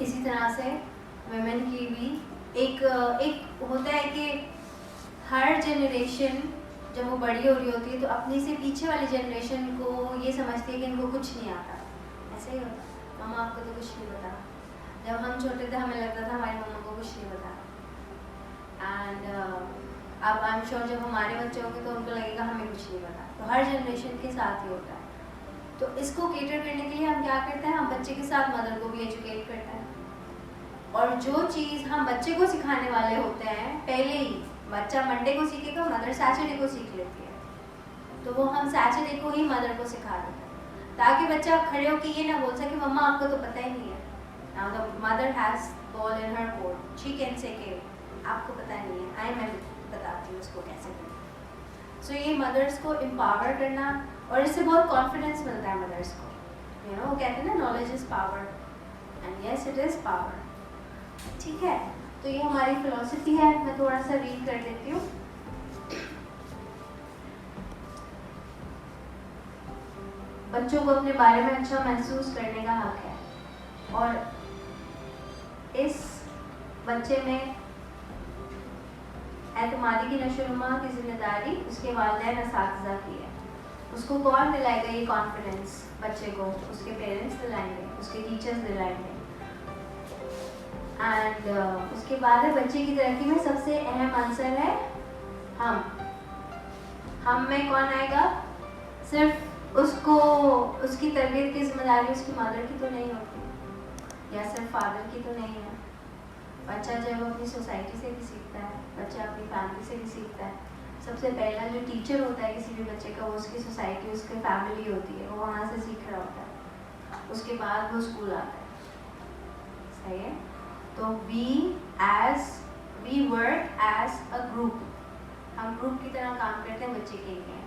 इसी तरह से वुमेन की भी एक होता है कि हर जनरेशन जब वो बड़ी हो रही होती है तो अपने से पीछे वाली जनरेशन को ये समझती है कि इनको कुछ नहीं आता। ऐसे ही होता, मम्मा आपको तो कुछ नहीं पता। जब हम छोटे थे हमें लगता था हमारी मम्मा को कुछ नहीं पता, एंड अब आई एम श्योर जब हमारे बच्चे होंगे तो उनको लगेगा हमें कुछ नहीं पता। तो हर जनरेशन के साथ ही होता है। तो इसको केटर करने के लिए हम क्या करते हैं, हम बच्चे के साथ मदर को भी एजुकेट करते हैं, और जो चीज़ हम बच्चे को सिखाने वाले होते हैं पहले ही, बच्चा मंडे को सीखेगा, मदर सैटरडे को सीख लेती है, तो वो हम सैटरडे को ही मदर को सिखा देते हैं, ताकि बच्चा खड़े होकर ये ना बोल सके मम्मा आपको तो पता ही नहीं है। Now the mother has ball in her court, she can say के आपको पता नहीं है, मैं बताती हूँ उसको कैसे करना। सो ये मदर्स को एम्पावर करना, और इससे बहुत कॉन्फिडेंस मिलता है मदर्स को। यू नो वो कहते हैं ना knowledge is power, and yes it is power, ठीक है? तो ये हमारी फिलॉसफी है। मैं थोड़ा सा रीड कर देती हूँ। बच्चों को अपने बारे में अच्छा महसूस करने का हक है, और इस बच्चे में एतमादी की नशोनुमा की जिम्मेदारी उसके वालिदैन असातिज़ा की है। उसको कौन दिलाएगा ये कॉन्फिडेंस? बच्चे को उसके पेरेंट्स दिलाएंगे, उसके टीचर्स दिलाएंगे। एंड उसके बाद है बच्चे की तरक्की में सबसे अहम आंसर है हम में कौन आएगा? सिर्फ उसको उसकी तरबियत की जिम्मेदारी उसकी मदर की तो नहीं होती, या सिर्फ फादर की तो नहीं है। बच्चा जब अपनी सोसाइटी से भी सीखता है, बच्चा अपनी फैमिली से भी सीखता है। सबसे पहला जो टीचर होता है किसी भी बच्चे का, वो उसकी सोसाइटी, उसकी फैमिली होती है, वो वहाँ से सीख रहा होता है। उसके बाद वो स्कूल आता है। था ये। तो we work as a group, हम ग्रुप की तरह काम करते हैं बच्चे के लिए,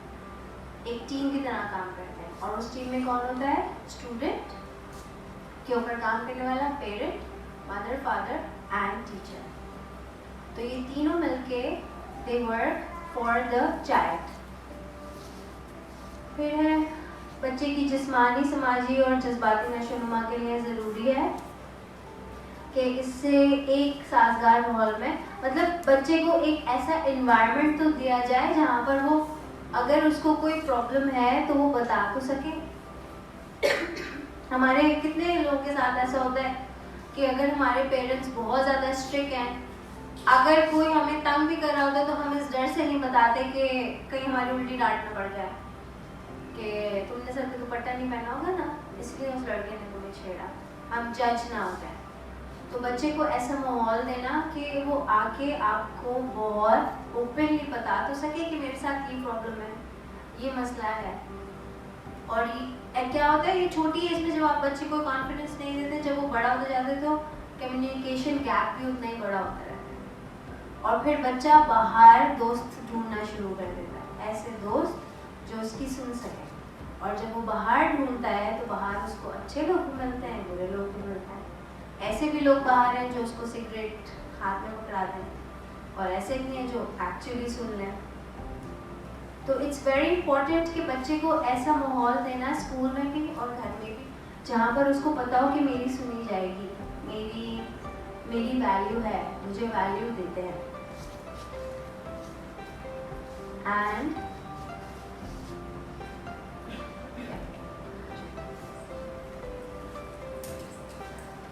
एक टीम की तरह काम करते हैं। और उस टीम में कौन होता है? स्टूडेंट के ऊपर काम करने वाला parent, mother, father and teacher. तो ये तीनों मिलके they work for the child. फिर है बच्चे की जिस्मानी, समाजी और जज्बाती नशोनुमा के लिए ज़रूरी है कि इससे एक साजगार माहौल में, मतलब बच्चे को एक ऐसा इन्वायरमेंट तो दिया जाए जहाँ पर वो अगर उसको कोई प्रॉब्लम है तो वो बता तो सके। हमारे कितने लोगों के साथ ऐसा होता है कि अगर हमारे पेरेंट्स बहुत ज़्यादा स्ट्रिक्ट हैं, अगर कोई हमें तंग भी कर रहा होता है तो हम इस डर से नहीं बताते कि कहीं हमारी उल्टी डांट न पड़ जाए कि तुमने सर पे दुपट्टा नहीं पहना होगा ना, इसलिए उस लड़के ने तुम्हें छेड़ा। हम जज ना हो जाए। तो बच्चे को ऐसा माहौल देना कि वो आके आपको बहुत ओपनली बता तो सके कि मेरे साथ ये प्रॉब्लम है, ये मसला है। और ये क्या होता है, ये छोटी एज में जब आप बच्चे को कॉन्फिडेंस नहीं देते, जब वो बड़ा होता जाता है तो कम्युनिकेशन गैप भी उतना ही बड़ा होता रहता है। और फिर बच्चा बाहर दोस्त ढूंढना शुरू कर देता है, ऐसे दोस्त जो उसकी सुन सके। और जब वो बाहर ढूंढता है तो बाहर उसको अच्छे लोग भी मिलते हैं, बुरे लोग भी मिलते हैं। ऐसे भी लोग बाहर हैं जो उसको सिगरेट हाथ में पकड़ा दें, और ऐसे भी हैं जो एक्चुअली सुन लें। तो इट्स वेरी इंपॉर्टेंट कि बच्चे को ऐसा माहौल देना स्कूल में भी और घर में भी जहाँ पर उसको पता हो कि मेरी सुनी जाएगी, मेरी वैल्यू है, मुझे वैल्यू देते हैं। एंड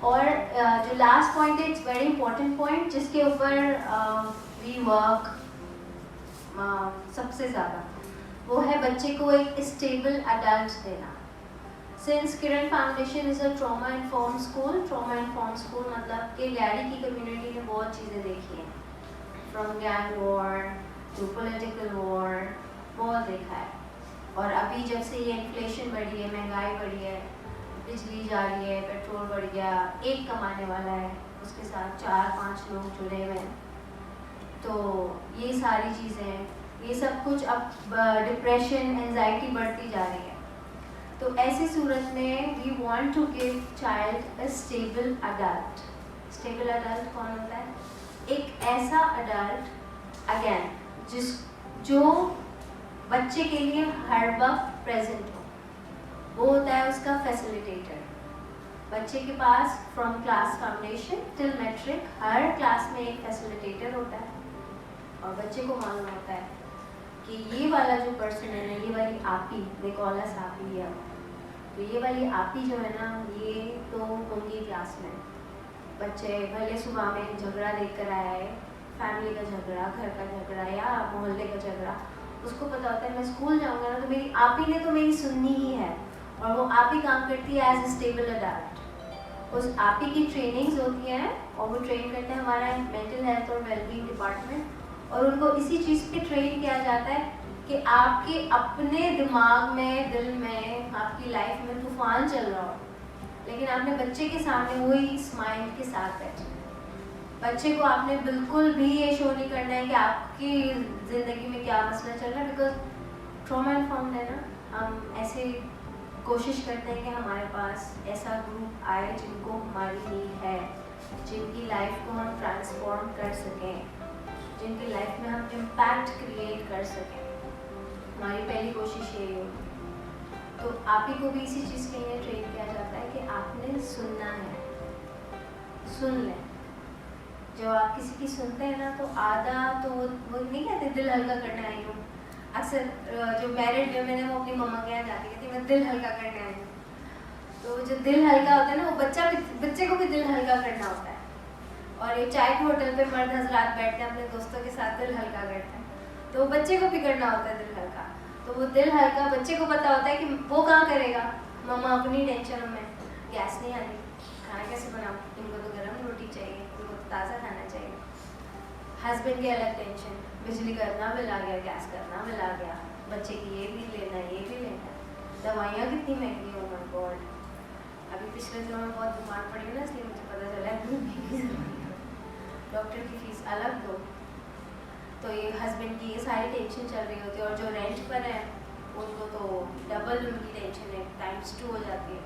और जो लास्ट पॉइंट है, इट्स वेरी इंपॉर्टेंट पॉइंट जिसके ऊपर वी वर्क सबसे ज़्यादा, वो है बच्चे को एक स्टेबल अडल्ट देना। Since Kiran foundation is a trauma inform school, trauma inform school मतलब कि लियारी की कम्युनिटी ने बहुत चीज़ें देखी हैं, from gang war to political war, बहुत देखा है। और अभी जब से ये इन्फ्लेशन बढ़ी है, महंगाई बढ़ी है, बिजली जा रही है, पेट्रोल बढ़ गया, एक कमाने वाला है, उसके साथ 4-5 लोग जुड़े हुए हैं, तो ये सारी चीज़ें, ये सब कुछ अब डिप्रेशन, एंजाइटी बढ़ती जा रही है। तो ऐसी सूरत में we want to give child a stable adult. Stable adult कौन होता है? एक ऐसा अडल्ट अगेन जो बच्चे के लिए हर वक्त प्रेजेंट हो, वो होता है उसका फैसिलिटेटर। बच्चे के पास from class foundation till matric हर क्लास में एक फैसिलिटेटर होता है, और बच्चे को मालूम होता है कि ये वाला जो पर्सन है ना, ये वाली आपी, दे कॉल अस आपी, या तो ये वाली आपी जो है ना, ये तो होंगी क्लास में। बच्चे भले सुबह में झगड़ा देख कर आया है, फैमिली का झगड़ा, घर का झगड़ा या मोहल्ले का झगड़ा, उसको पता होता है मैं स्कूल जाऊँगा ना तो मेरी आपी ने तो मेरी सुननी ही है, और वो आप ही काम करती है एज ए स्टेबल अडल्ट। उस आप ही की ट्रेनिंग्स होती हैं और वो ट्रेन करते हैं हमारा मेंटल हेल्थ और वेलबींग डिपार्टमेंट, और उनको इसी चीज़ पे ट्रेन किया जाता है कि आपके अपने दिमाग में, दिल में, आपकी लाइफ में तूफान चल रहा हो, लेकिन आपने बच्चे के सामने वही स्माइल के साथ बैठे। बच्चे को आपने बिल्कुल भी ये शो नहीं करना है कि आपकी ज़िंदगी में क्या मसला चल रहा है, बिकॉज ट्रॉमा इन्फॉर्म्ड है ना, हम ऐसे कोशिश करते हैं कि हमारे पास ऐसा ग्रुप आए जिनको हमारी नीड है, जिनकी लाइफ को हम ट्रांसफॉर्म कर सकें, जिनकी लाइफ में हम इम्पैक्ट क्रिएट कर सकें। हमारी पहली कोशिश यही होगी। तो आप ही को भी इसी चीज़ के लिए ट्रेन किया जाता है कि आपने सुनना है, सुन लें। जब आप किसी की सुनते हैं ना तो आधा तो वो नहीं कहते दिल हल्का करने आई हूँ, अक्सर जो मैरिड वुमेन है वो अपनी मम्मा के यहाँ जाती कहती मैं दिल हल्का करने आई हूँ। तो जो दिल हल्का होता है ना, वो बच्चे को भी दिल हल्का करना होता है। और ये चाय के होटल पे मर्द हजरात बैठते हैं अपने दोस्तों के साथ, दिल हल्का करते हैं, तो बच्चे को भी करना होता है दिल हल्का। तो वो दिल हल्का बच्चे को पता होता है कि वो कहाँ करेगा, मम्मा अपनी टेंशन में, गैस नहीं आ रही, खाना कैसे बनाऊँ, इनको तो गर्म रोटी चाहिए, इनको तो ताज़ा खाना चाहिए। हस्बैंड की अलग टेंशन, बिजली का इतना बिल आ गया, गैस का इतना बिल आ गया, बच्चे की ये भी लेना, ये भी लेना, दवाइयाँ कितनी महंगी हो, माय गॉड। अभी पिछले दिनों में बहुत बीमार पड़ी हूँ ना, इसलिए मुझे पता चला ग्रुप बी की ज़रूरत है, डॉक्टर की फीस अलग दो। तो ये हस्बैंड की ये सारी टेंशन चल रही होती है, और जो रेंट पर है उनको तो डबल उनकी टेंशन है, टाइम्स 2 हो जाती है।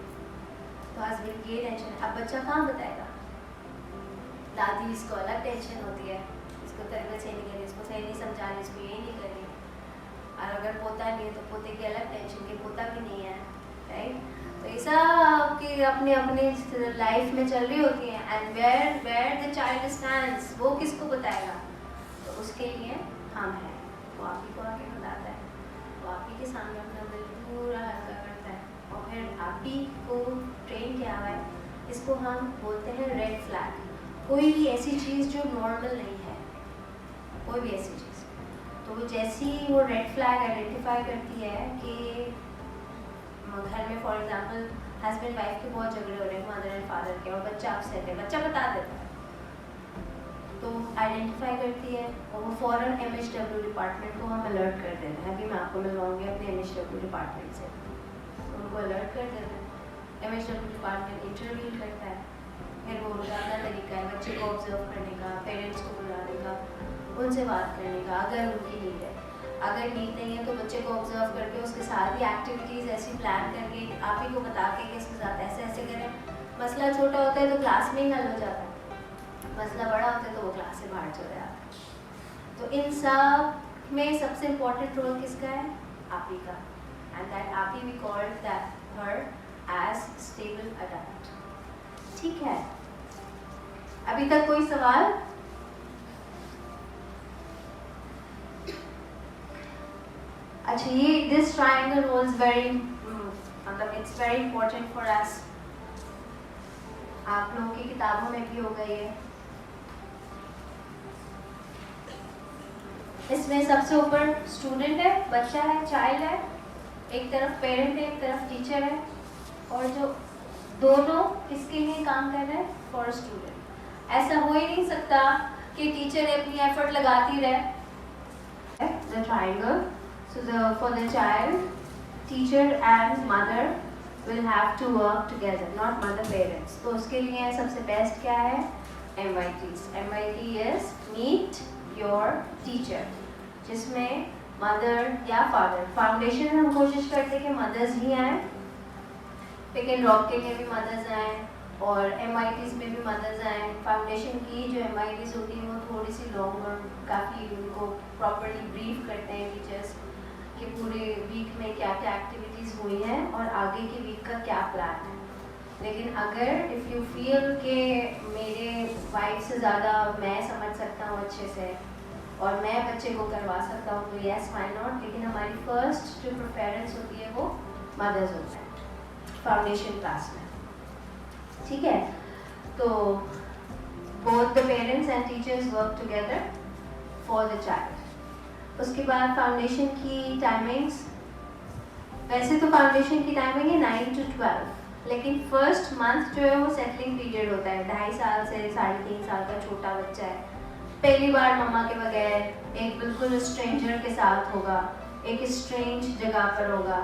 तो हस्बैंड की ये टेंशन है, अब बच्चा कहाँ बताएगा, दादी इसको अलग टेंशन होती है, इसको तरबियत सही नहीं करनी, इसको सही नहीं समझानी, इसको ये नहीं करनी। और अगर पोता नहीं है तो पोते की अलग टेंशन कि पोता भी नहीं है, राइट। तो ये सब की अपनी अपनी लाइफ में चल रही होती है, and where the child stands वो किसको बताएगा। तो उसके लिए हम हैं, वो आप ही को आके बताता है, वो आप ही के सामने अपना दिल पूरा हल्का करता है, और फिर आप ही को ट्रेन किया हुआ है। इसको हम बोलते हैं रेड फ्लैग। कोई भी ऐसी चीज़ जो नॉर्मल नहीं है, कोई भी ऐसी चीज़, तो वो जैसी वो रेड फ्लैग आइडेंटिफाई करती है कि घर में फॉर एग्जांपल हस्बैंड वाइफ के बहुत झगड़े हो रहे हैं, मदर एंड फादर के, और बच्चा अपसेट है, बच्चा बता देता है, तो आइडेंटिफाई करती है, और वो फ़ौरन MHW डिपार्टमेंट को हम अलर्ट कर देते हैं। अभी मैं आपको मिलवाऊंगी अपने MHW डिपार्टमेंट से, उनको अलर्ट कर देते हैं। MHW डिपार्टमेंट इंटरव्यू करता है, फिर वो ज़्यादा तरीका है बच्चे को ऑब्जर्व करने का, पेरेंट्स को बुलाने का, उनसे बात करने का, अगर उनकी नीड है। अगर नीड नहीं है तो बच्चे को ऑब्जर्व करके उसके साथ ही एक्टिविटीज़ ऐसी प्लान करके आप ही को बता के कि इसके साथ ऐसे ऐसे करें। मसला छोटा होता है तो क्लास में ही हल हो जाता है, मसला बड़ा होता है तो वो क्लास से बाहर चले जाता है। तो इन सब में सबसे इम्पोर्टेंट रोल किसका है, आप ही का, एंड दैट आप ही we called that her age stable adult. ठीक है, अभी तक कोई सवाल? अच्छा, ये दिस ट्रायंगल रोल्स वेरी, मतलब it's very important for us. आप लोगों की किताबों में भी होगा ये। इसमें सबसे ऊपर स्टूडेंट है, बच्चा है, चाइल्ड है, एक तरफ पेरेंट है, एक तरफ टीचर है, और जो दोनों किसके लिए काम कर रहे हैं, फॉर स्टूडेंट। ऐसा हो ही नहीं सकता कि टीचर अपनी एफर्ट लगाती रहे। The triangle, so for the child, teacher and mother will have to work together, not mother parents। तो उसके लिए सबसे बेस्ट क्या है, MITs। MIT is meet your teacher, जिसमें मदर या फादर, फाउंडेशन हम कोशिश करते हैं कि मदर्स ही आए, पिक एंड ड्रॉप के लिए भी मदर्स आए, और MITs में भी मदर्स आए। फाउंडेशन की जो MITs होती हैं वो थोड़ी सी लॉन्ग और काफ़ी उनको प्रॉपरली ब्रीफ करते हैं टीचर्स कि पूरे वीक में क्या क्या एक्टिविटीज़ हुई हैं और आगे के वीक का क्या प्लान है। लेकिन अगर इफ़ यू फील कि मेरे वाइफ से ज़्यादा मैं समझ सकता हूँ अच्छे से और मैं बच्चे को करवा सकता हूँ तो यस व्हाई नॉट, लेकिन हमारी फर्स्ट जो प्रेफरेंस होती है वो मदर्स होता है फाउंडेशन क्लास में। ठीक है, तो both the parents and teachers work together for the child. उसके बाद फाउंडेशन की टाइमिंग्स, वैसे तो फाउंडेशन की टाइमिंग है 9 to 12, लेकिन फर्स्ट मंथ जो है वो सेटलिंग पीरियड होता है। 2.5 साल से 3.5 साल का छोटा बच्चा है, पहली बार मम्मा के बगैर एक बिल्कुल स्ट्रेंजर के साथ होगा, एक स्ट्रेंज जगह पर होगा।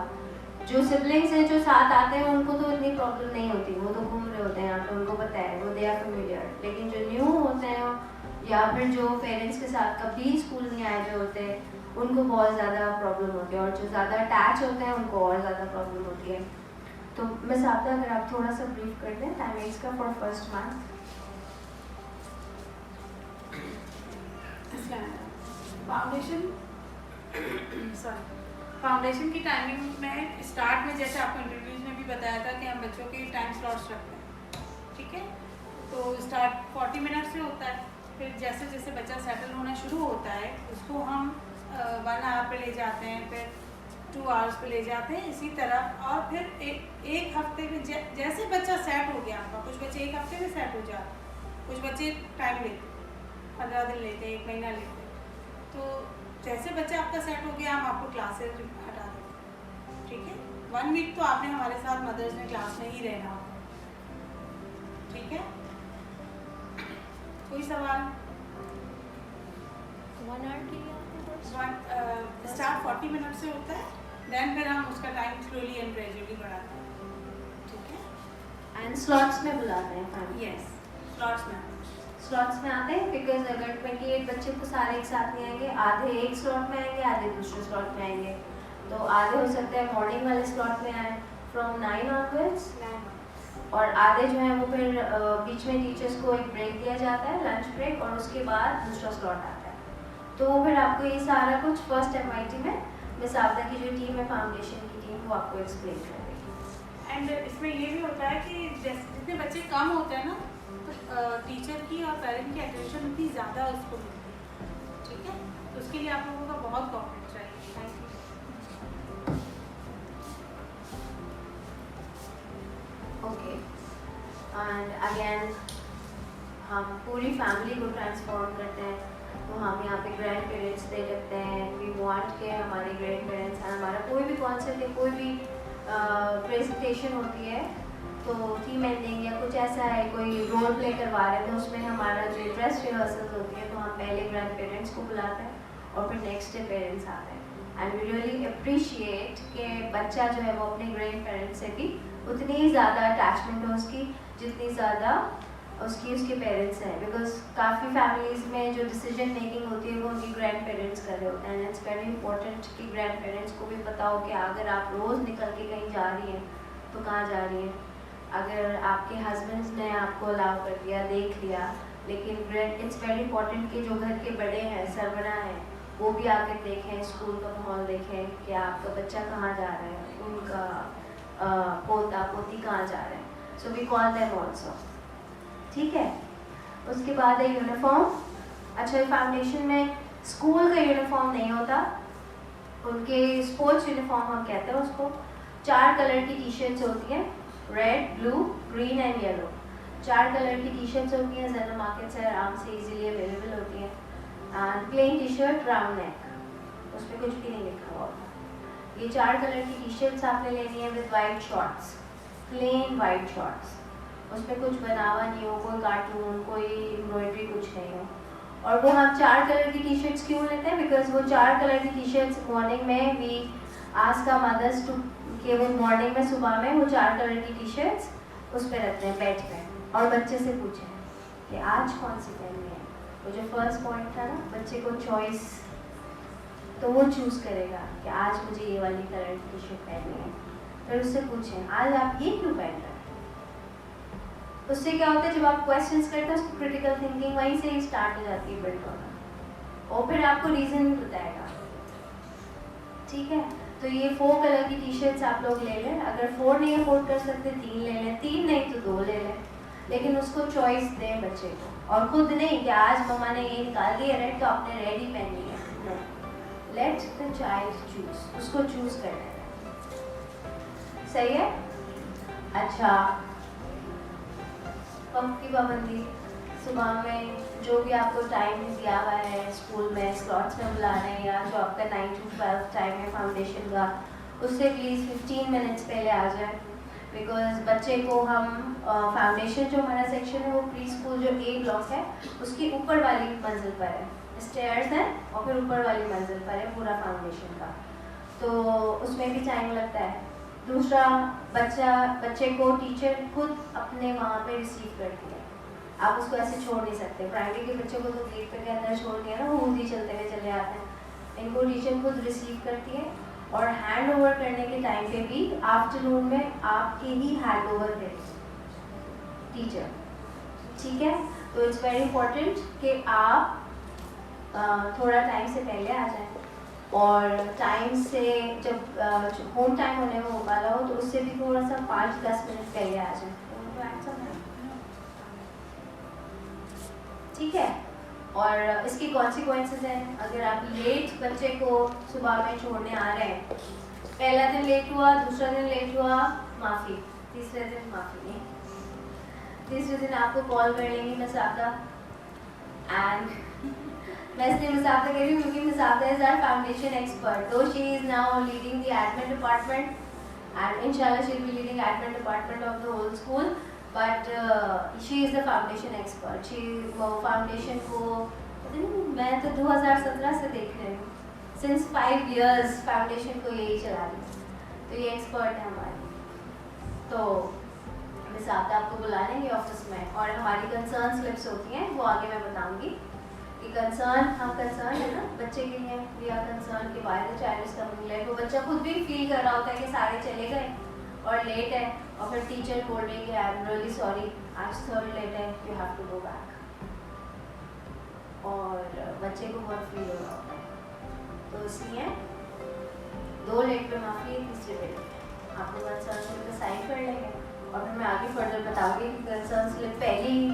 जो सिबलिंग्स हैं जो साथ आते हैं उनको तो इतनी प्रॉब्लम नहीं होती, वो तो घूम रहे होते हैं यहाँ पे, उनको पता है, वो दे आर फेमिलियर। लेकिन जो न्यू होते हैं या फिर जो पेरेंट्स के साथ कभी स्कूल नहीं आए हुए होते हैं उनको बहुत ज़्यादा प्रॉब्लम होती है, और जो ज़्यादा अटैच होते हैं उनको और ज़्यादा प्रॉब्लम होती है। तो मिस आपका अगर आप थोड़ा सा ब्रीफ कर दें टाइमिंग्स का फॉर फर्स्ट मंथ। फाउंडेशन की टाइमिंग में स्टार्ट में जैसे आपको इंटरव्यूज में भी बताया था कि हम बच्चों के टाइम स्लॉट्स रखते हैं, ठीक है। तो स्टार्ट 40 मिनट से होता है, फिर जैसे जैसे बच्चा सेटल होना शुरू होता है उसको हम 1 आवर पे ले जाते हैं, फिर 2 आवर्स पे ले जाते हैं, इसी तरह। और फिर एक हफ्ते में जैसे बच्चा सेट हो गया आपका, कुछ बच्चे 1 हफ्ते में सेट हो जाते, कुछ बच्चे टाइम लेते, 15 दिन लेते, 1 महीना लेते। तो जैसे बच्चा आपका सेट हो गया हम आपको क्लासेस हटा देते, ठीक है। 1 वीक तो आपने हमारे साथ मदर्स में क्लास में ही रहना होगा, ठीक है। कोई सवाल? 1 आवर के लिए स्टार्ट 40 मिनट से होता है, देन फिर हम उसका टाइम स्लोली एंड ग्रेजुअली बढ़ाते हैं, ठीक है। एंड स्लॉट्स में बुलाते हैं। यस, स्लॉट्स में आते हैं बिकॉज अगर 28 बच्चे तो सारे एक साथ नहीं आएंगे, आधे एक स्लॉट में आएंगे, आधे दूसरे स्लॉट में आएंगे। तो आधे हो सकते हैं मॉर्निंग वाले स्लॉट में आए फ्रॉम 9 ऑनवर्ड्स, और आधे जो है वो फिर बीच में टीचर्स को एक ब्रेक दिया जाता है, लंच ब्रेक, और उसके बाद दूसरा स्लॉट आता है। तो फिर आपको ये सारा कुछ फर्स्ट MIT में मिस आपदा की जो टीम है फाउंडेशन की टीम, वो आपको एक्सप्लेन करेगी। एंड इसमें ये भी होता है कि जैसे जितने बच्चे कम होते हैं ना, तो टीचर की और पेरेंट की अटेंशन उतनी ज़्यादा उसको मिलती है, ठीक है। तो उसके लिए आप लोगों का बहुत कोऑपरेट चाहिए। Thank you. Okay, and again हम पूरी फैमिली को ट्रांसफॉर्म करते हैं, तो हम यहाँ पे ग्रैंड पेरेंट्स दे रखते हैं। वी वांट के हमारे ग्रैंड पेरेंट्स, हमारा कोई भी कॉन्सेप्ट या कोई भी प्रेजेंटेशन होती है, तो थीम एंडिंग या कुछ ऐसा है, कोई रोल प्ले करवा रहे हैं, तो उसमें हमारा जो ड्रेस रिहर्सल्स होती है, तो हम पहले ग्रैंड पेरेंट्स को बुलाते हैं और फिर नेक्स्ट डे पेरेंट्स आते हैं। एंड वी रियली अप्रिशिएट कि बच्चा जो है वो अपने ग्रैंड पेरेंट्स से भी उतनी ही ज़्यादा अटैचमेंट हो उसकी जितनी ज़्यादा उसके पेरेंट्स हैं, बिकॉज काफ़ी फैमिलीज़ में जो डिसीजन मेकिंग होती है वो उनकी ग्रैंड पेरेंट्स कर रहे होते हैं। एंड इट्स वेरी इंपॉर्टेंट कि ग्रैंड पेरेंट्स को भी पता हो कि अगर आप रोज़ निकल के कहीं जा रही हैं तो कहाँ जा रही हैं। अगर आपके हस्बैंड्स ने आपको अलाउ कर दिया, देख लिया, लेकिन इट्स वेरी इंपॉर्टेंट कि जो घर के बड़े हैं, सरबरा हैं, वो भी आकर देखें, स्कूल का माहौल देखें कि आपका बच्चा कहाँ जा रहा है, उनका पोता पोती कहाँ जा रहे हैं। So we call them also, ठीक है। उसके बाद है यूनिफॉर्म। अच्छा, फाउंडेशन में स्कूल का यूनिफॉर्म नहीं होता, उनके स्पोर्ट्स यूनिफॉर्म हम कहते हैं उसको। 4 कलर की टी-शर्ट्स होती हैं, red, blue, green and yellow. 4 colour की टी-शर्ट्स होती हैं, जनरल मार्केट से आराम से इजीली अवेलेबल होती हैं। And plain T-shirt, round neck, उस पर कुछ भी नहीं लिखा हुआ होता। ये 4 कलर की टी-शर्ट्स आपने लेनी है with white shorts, plain white shorts, उसमें कुछ बनावा नहीं हो, कोई कार्टून, कोई एम्ब्रॉयडरी, कुछ नहीं हो। और वो हम 4 कलर की टी-शर्ट्स क्यों लेते हैं? बिकॉज वो 4 कलर की टी-शर्ट्स मॉर्निंग में we ask our mothers to कि वो मॉर्निंग में सुबह में वो 4 कलर की टी-शर्ट्स उस पर रखते हैं बेड पे, और बच्चे से पूछें कि आज कौन सी पहननी है। वो जो फर्स्ट पॉइंट था ना, बच्चे को चॉइस, तो वो चूज़ करेगा कि आज मुझे ये वाली कलर की टी-शर्ट पहननी है। फिर उससे पूछें आज आप ये क्यों पहन रहे हैं। उससे क्या होता है, जब आप क्वेश्चंस करते हैं उसको क्रिटिकल थिंकिंग वहीं से ही स्टार्ट हो जाती है बिल्ड होना, और फिर आपको रीज़न बताएगा, ठीक है। तो ये 4 कलर की टी-शर्ट्स आप लोग ले लें। अगर 4 नहीं अफोर्ड कर सकते 3 ले लें, 3 नहीं तो 2 ले लें, लेकिन उसको चॉइस दें बच्चे को, और खुद नहीं कि आज मम्मा ने ये निकाल दिया रेड तो आपने रेड ही पहननी है। No, let the child choose, उसको चूज करना है, सही है। अच्छा, पंप की पाबंदी, सुबह में जो भी आपको टाइम दिया हुआ है स्कूल में स्लॉट्स में बुला रहे हैं, या जो आपका 9 to 12 टाइम है फाउंडेशन का, उससे प्लीज़ 15 मिनट्स पहले आ जाए। बिकॉज बच्चे को हम फाउंडेशन जो हमारा सेक्शन है वो प्री स्कूल जो A ब्लॉक है उसकी ऊपर वाली मंजिल पर है, स्टेयर्स हैं और फिर ऊपर वाली मंजिल पर है पूरा फाउंडेशन का, तो उसमें भी टाइम लगता है। दूसरा, बच्चे को टीचर खुद अपने वहाँ पे रिसीव करती है, आप उसको ऐसे छोड़ नहीं सकते। प्राइमरी के बच्चों को तो गेट के अंदर छोड़ दिया ना, वो खुद ही चलते हुए चले आते हैं। इनको टीचर खुद रिसीव करती है, और हैंड ओवर करने के टाइम पे भी आफ्टरनून में आपके ही हैंड ओवर है टीचर, ठीक है। तो इट्स वेरी इंपॉर्टेंट कि आप थोड़ा टाइम से पहले आ जाएं, और टाइम से जब होम टाइम होने में वाला हो तो उससे भी थोड़ा सा 5-10 मिनट पहले आ जाएं, ठीक है। और इसकी कॉन्सिक्वेंसेस हैं, अगर आप लेट बच्चे को सुबह में छोड़ने आ रहे हैं, पहला दिन लेट हुआ, दूसरा दिन लेट हुआ, माफ़ी, तीसरे दिन माफ़ी नहीं, तीसरे दिन आपको कॉल कर लेंगी मिस आपदा। एंड मैं इसलिए मिस आपदा कह रही हूँ क्योंकि मिस आपदा is our foundation expert, though she is now leading the admin department and इंशाल्लाह she will be leading admin department of the whole school, but she is the foundation expert. She वो फाउंडेशन को मैं तो 2017 से देख रही हूँ, सिंस 5 years फाउंडेशन को यही चला रही हूँ, तो ये एक्सपर्ट है हमारी। तो हिसाब से आपको बुला लेंगे ऑफिस में, और हमारी कंसर्न स्लिप्स होती हैं वो आगे मैं बताऊंगी कि कंसर्न, हम कंसर्न है ना बच्चे के लिए, वी आर कंसर्न कि why the child is coming late. वो बच्चा खुद भी फील कर रहा होता है कि सारे चले गए और लेट है, और फिर टीचर बोल रही है कि आई एम रियली सॉरी, आज थर्ड लेट है, you have to go back, और बच्चे को बहुत फील हो रहा होता है। तो इसलिए 2 लेट पे माफ़ी है, तीसरे पे आपको कंसर्न स्लिप पे साइन कर लेंगे, और फिर मैं आगे फर्दर बताऊंगी कि कंसर्न स्लिप पहले ही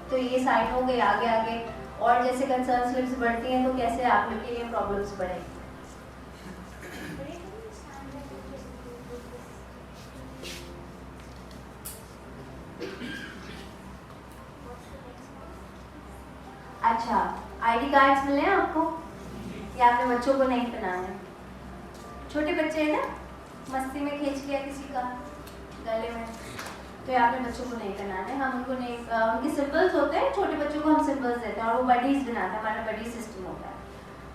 तो ये साइन हो गई, आगे आगे और जैसे कंसर्न स्लिप्स बढ़ती हैं तो कैसे आप लोग के लिए प्रॉब्लम्स बढ़ेंगी। अच्छा, आईडी कार्ड्स मिले हैं आपको, या आपने बच्चों को नहीं पहनाने? छोटे बच्चे हैं ना, मस्ती में खींच लिया किसी का गले में, तो ये आपने बच्चों को नहीं पहनाने। हम उनको नहीं, उनके सिंबल्स होते हैं, छोटे बच्चों को हम सिंबल्स देते हैं और वो बडीज बनाते हैं, हमारा बडी सिस्टम होता है,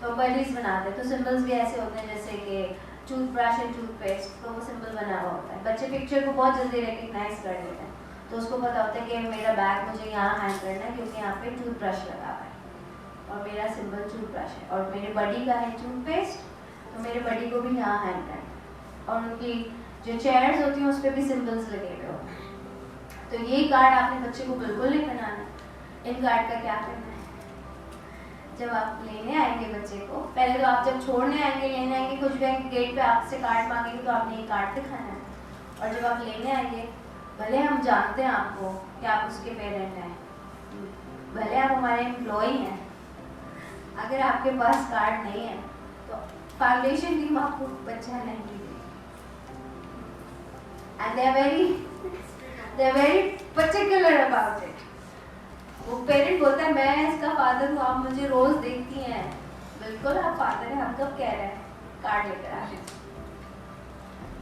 तो बडीज बनाते हैं। तो सिंबल्स भी ऐसे होते हैं जैसे कि टूथब्रश एंड टूथपेस्ट, तो वो सिंबल बना हुआ होता है। बच्चे पिक्चर को बहुत जल्दी रिकग्नाइज कर लेते हैं, तो उसको पता होता है कि मेरा बैग मुझे यहाँ हैंग करना है क्योंकि यहाँ पे टूथब्रश लगा हुआ है और मेरा सिंबल टूथब्रश है, और मेरे बडी का है टूथपेस्ट, तो मेरे बडी को भी यहाँ हैंग करना है। और उनकी जो चेयर्स होती हैं उस पर भी सिंबल्स लगे हुए होते हैं। तो ये कार्ड आपने बच्चे को बिल्कुल नहीं बनाना। इन कार्ड का क्या करना है, जब आप लेने आएंगे बच्चे को, पहले तो आप जब छोड़ने आएंगे, लेने आएंगे, कुछ भी गेट पे आपसे कार्ड मांगेंगे तो आपने ये कार्ड दिखाना है, और जब आप लेने आएंगे, भले हम जानते हैं आपको कि आप उसके पेरेंट हैं, भले आप हमारे एम्प्लॉय हैं, अगर आपके पास कार्ड नहीं है तो फाउंडेशन टीम आपको बच्चा नहीं देगी। And they are very particular about it. वो पेरेंट बोलता है मैं इसका फादर हूँ, आप मुझे रोज देखती हैं, बिल्कुल आप फादर हैं, हम कब कह रहे हैं कार्ड लेकर आ रहे हैं,